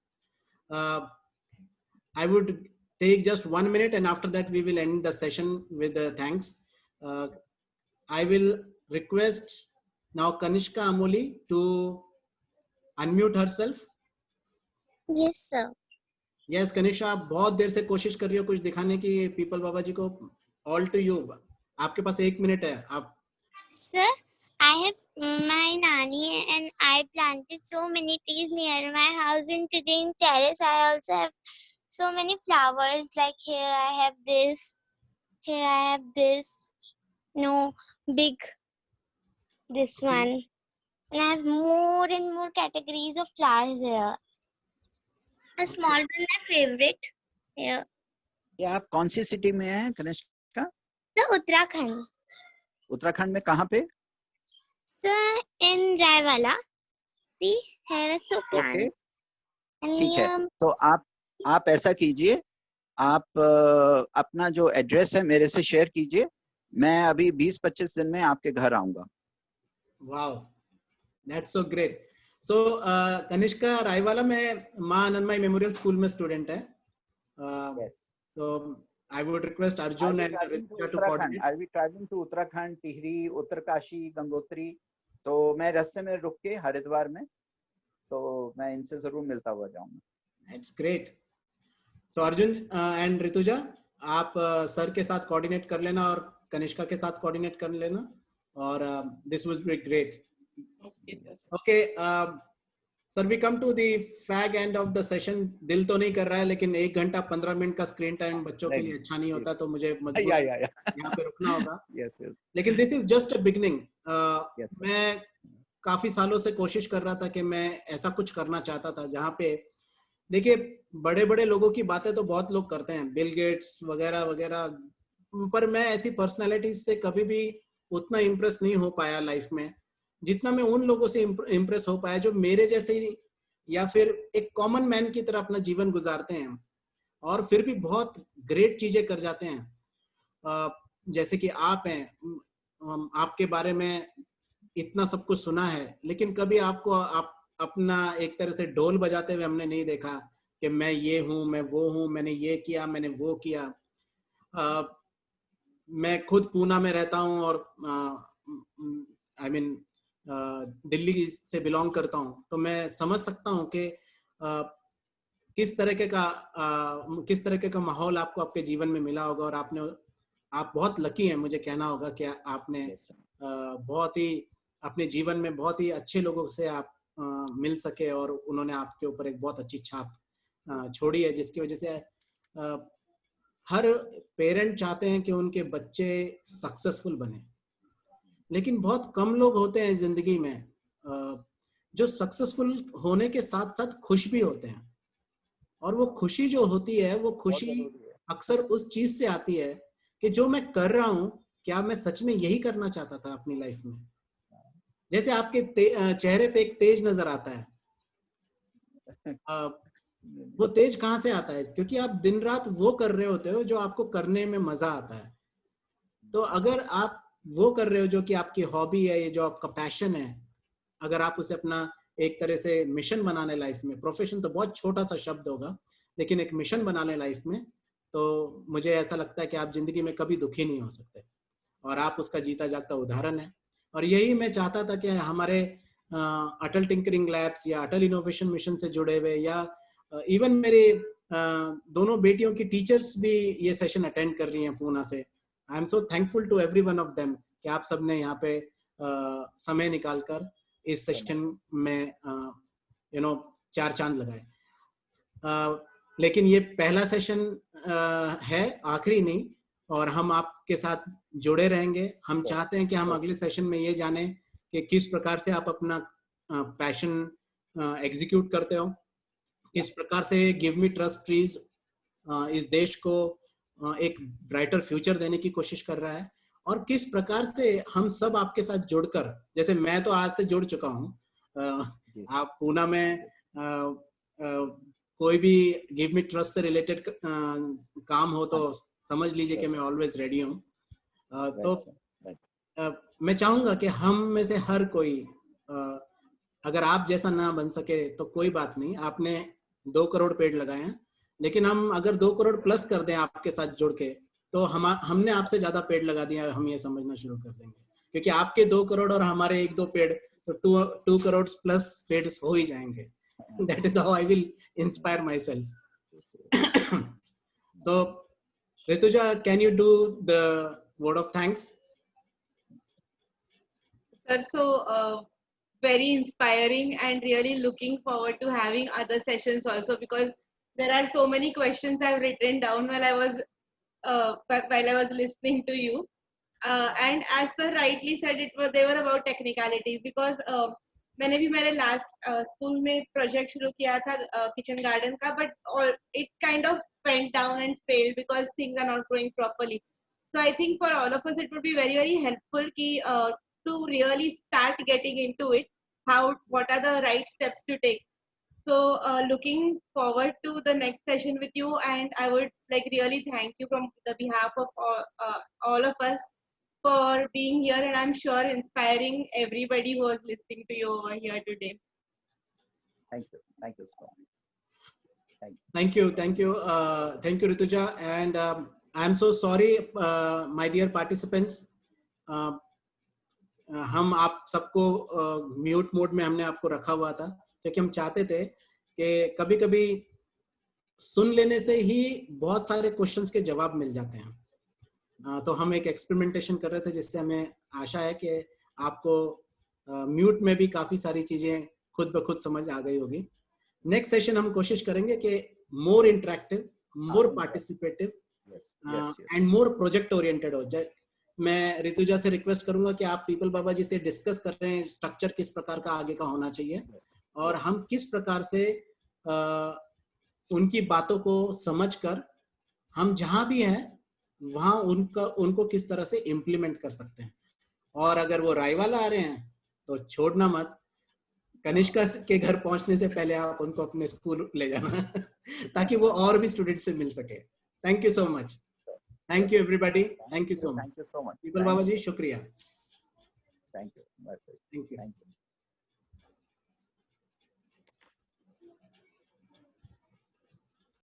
I would take just 1 minute and after that we will end the session with thanks. I will request now Kanishka Amoli to unmute herself. Yes, sir. Yes, Kanishka, आप बहुत देर से कोशिश कर रही हो कुछ दिखाने की पीपल बाबा जी को. All to you. आपके पास 1 मिनट है. आप. Sir, I have my nanny and I planted so many trees near my house. In today in terrace, I also have so many flowers. Like here I have this. Here I have this. No, big this one. And I have more and more categories of flowers here. A small one, my favorite. Here. ये आप कौन सी city में हैं Kanishka? So, Uttarakhand. Uttarakhand में कहाँ पे? So, in Raiwala. See, here are so plants. Okay. And ठीक है, near तो आप ऐसा कीजिए, आप अपना जो एड्रेस है मेरे से शेयर कीजिए, मैं अभी 20-25 दिन में आपके घर आऊंगा। Wow, that's so great. So Kanishka Raiwala में मां आनंदमयी मेमोरियल स्कूल में स्टूडेंट है। So I would request Arjun and Ritika to coordinate. I will travelling to Uttarakhand, Tehri, Uttarkashi, Gangotri, तो मैं रास्ते में रुक के हरिद्वार में, तो मैं इनसे जरूर मिलता हुआ जाऊंगा। That's great. So Arjun and Rutuja, आप सर के साथ कोऑर्डिनेट कर लेना और कनिष्का के साथ कोऑर्डिनेट कर लेना, और this was be great. Okay sir, we come to the fag end of the session. दिल तो नहीं कर रहा है, लेकिन 1 घंटा 15 मिनट का स्क्रीन टाइम बच्चों के लिए अच्छा नहीं होता, तो मुझे मजबूर यहाँ पे रुकना होगा। लेकिन this is just a beginning. मैं काफी सालों से कोशिश कर रहा था कि मैं ऐसा कुछ करना चाहता था जहाँ पे, देखिए, बड़े बड़े लोगों की बातें तो बहुत लोग करते हैं, बिल गेट्स वगैरह वगैरह, पर मैं ऐसी पर्सनालिटीज से कभी भी उतना इम्प्रेस नहीं हो पाया लाइफ में, जितना मैं उन लोगों से इम्प्रेस हो पाया जो मेरे जैसे ही या फिर एक कॉमन मैन की तरह अपना जीवन गुजारते हैं और फिर भी बहुत ग्रेट चीजें कर जाते हैं। जैसे कि आप हैं, आपके बारे में इतना सब कुछ सुना है, लेकिन कभी आपको आप अपना एक तरह से ढोल बजाते हुए हमने नहीं देखा कि मैं ये हूँ, मैं वो हूँ, मैंने ये किया, मैंने वो किया। मैं खुद पूना में रहता हूँ और आई मीन दिल्ली से बिलोंग करता हूँ, तो मैं समझ सकता हूँ कि किस तरीके का माहौल आपको आपके जीवन में मिला होगा, और आप बहुत लकी हैं, मुझे कहना होगा कि आपने बहुत ही अपने जीवन में बहुत ही अच्छे लोगों से आप मिल सके और उन्होंने आपके ऊपर एक बहुत अच्छी छाप छोड़ी है, जिसकी वजह से हर पेरेंट चाहते हैं कि उनके बच्चे सक्सेसफुल बने, लेकिन बहुत कम लोग होते हैं जिंदगी में जो सक्सेसफुल होने के साथ साथ खुश भी होते हैं। और वो खुशी जो होती है, वो खुशी अक्सर उस चीज से आती है कि जो मैं कर रहा हूँ, क्या मैं सच में यही करना चाहता था अपनी लाइफ में। जैसे आपके चेहरे पे एक तेज नजर आता है, वो तेज कहाँ से आता है? क्योंकि आप दिन रात वो कर रहे होते हो जो आपको करने में मजा आता है। तो अगर आप वो कर रहे हो जो कि आपकी हॉबी है, ये जो आपका पैशन है, अगर आप उसे अपना एक तरह से मिशन बना लें लाइफ में, प्रोफेशन तो बहुत छोटा सा शब्द होगा, लेकिन एक मिशन बना लें लाइफ में, तो मुझे ऐसा लगता है कि आप जिंदगी में कभी दुखी नहीं हो सकते, और आप उसका जीता जागता उदाहरण है। और यही मैं चाहता था कि हमारे अटल टिंकरिंग लैब्स या अटल इनोवेशन मिशन से जुड़े हुए, या इवन मेरे दोनों बेटियों की टीचर्स भी ये सेशन अटेंड कर रही हैं पूना से। I am so thankful to every one of them कि आप सबने यहाँ पे समय निकालकर इस सेशन में चार चांद लगाए। लेकिन ये पहला सेशन है, आखिरी नहीं, और हम आपके साथ जुड़े रहेंगे। हम चाहते हैं कि हम अगले सेशन में ये जानें कि किस प्रकार से आप अपना पैशन एग्जीक्यूट करते हो, किस प्रकार से गिव मी ट्रस्ट ट्रीज इस देश को एक ब्राइटर फ्यूचर देने की कोशिश कर रहा है, और किस प्रकार से हम सब आपके साथ जुड़कर, जैसे मैं तो आज से जुड़ चुका हूँ, आप पूना में कोई भी गिव मी ट्रस्ट से रिलेटेड काम हो तो समझ लीजिए कि मैं ऑलवेज रेडी हूँ। तो मैं चाहूंगा कि हम में से हर कोई, अगर आप जैसा ना बन सके तो कोई बात नहीं, आपने 2 करोड़ पेड़ लगाए हैं, लेकिन हम अगर 2 करोड़ प्लस कर दें आपके साथ जुड़ के, तो हमने आपसे ज्यादा पेड़ लगा दिया, हम ये समझना शुरू कर देंगे, क्योंकि आपके 2 करोड़ और हमारे 1-2 पेड़, तो 2 करोड़ प्लस पेड़ हो ही जाएंगे। That is how I will inspire myself. So, Rituja, can you do the word of thanks? Sir, so very inspiring, and really looking forward to having other sessions also, because there are so many questions I've written down while I was listening to you. And as sir rightly said, they were about technicalities because मैंने भी मेरे last school में project शुरू किया था kitchen garden का, but it kind of went down and failed because things are not growing properly. So I think for all of us it would be very very helpful to really start getting into it. What are the right steps to take? So looking forward to the next session with you, and I would like really thank you from the behalf of all of us for being here, and I'm sure inspiring everybody who was listening to you over here today. Thank you so much. Thank you, Rituja, and I'm so sorry, my dear participants. हम आप सबको mute mode में हमने आपको रखा हुआ था क्योंकि हम चाहते थे कि कभी-कभी सुन लेने से ही बहुत सारे क्वेश्चंस के जवाब मिल जाते हैं। तो हम एक एक्सपेरिमेंटेशन कर रहे थे जिससे हमें आशा है कि आपको म्यूट में भी काफी सारी चीजें खुद ब खुद समझ आ गई होगी। नेक्स्ट सेशन हम कोशिश करेंगे कि मोर interactive, more participative and more project oriented हो जाए। मैं ऋतुजा से रिक्वेस्ट करूंगा कि आप पीपल बाबा जी से डिस्कस कर रहे हैं स्ट्रक्चर किस प्रकार का आगे का होना चाहिए और हम किस प्रकार से उनकी बातों को समझकर हम जहां भी हैं वहां उनको किस तरह से इम्प्लीमेंट कर सकते हैं। और अगर वो रायवाला आ रहे हैं तो छोड़ना मत, कनिष्का के घर पहुंचने से पहले आप उनको अपने स्कूल ले जाना ताकि वो और भी स्टूडेंट से मिल सके। Thank you so much. Thank you everybody. Thank you so much. Thank you so much. Peepal Baba ji शुक्रिया। Thank you. Thank you.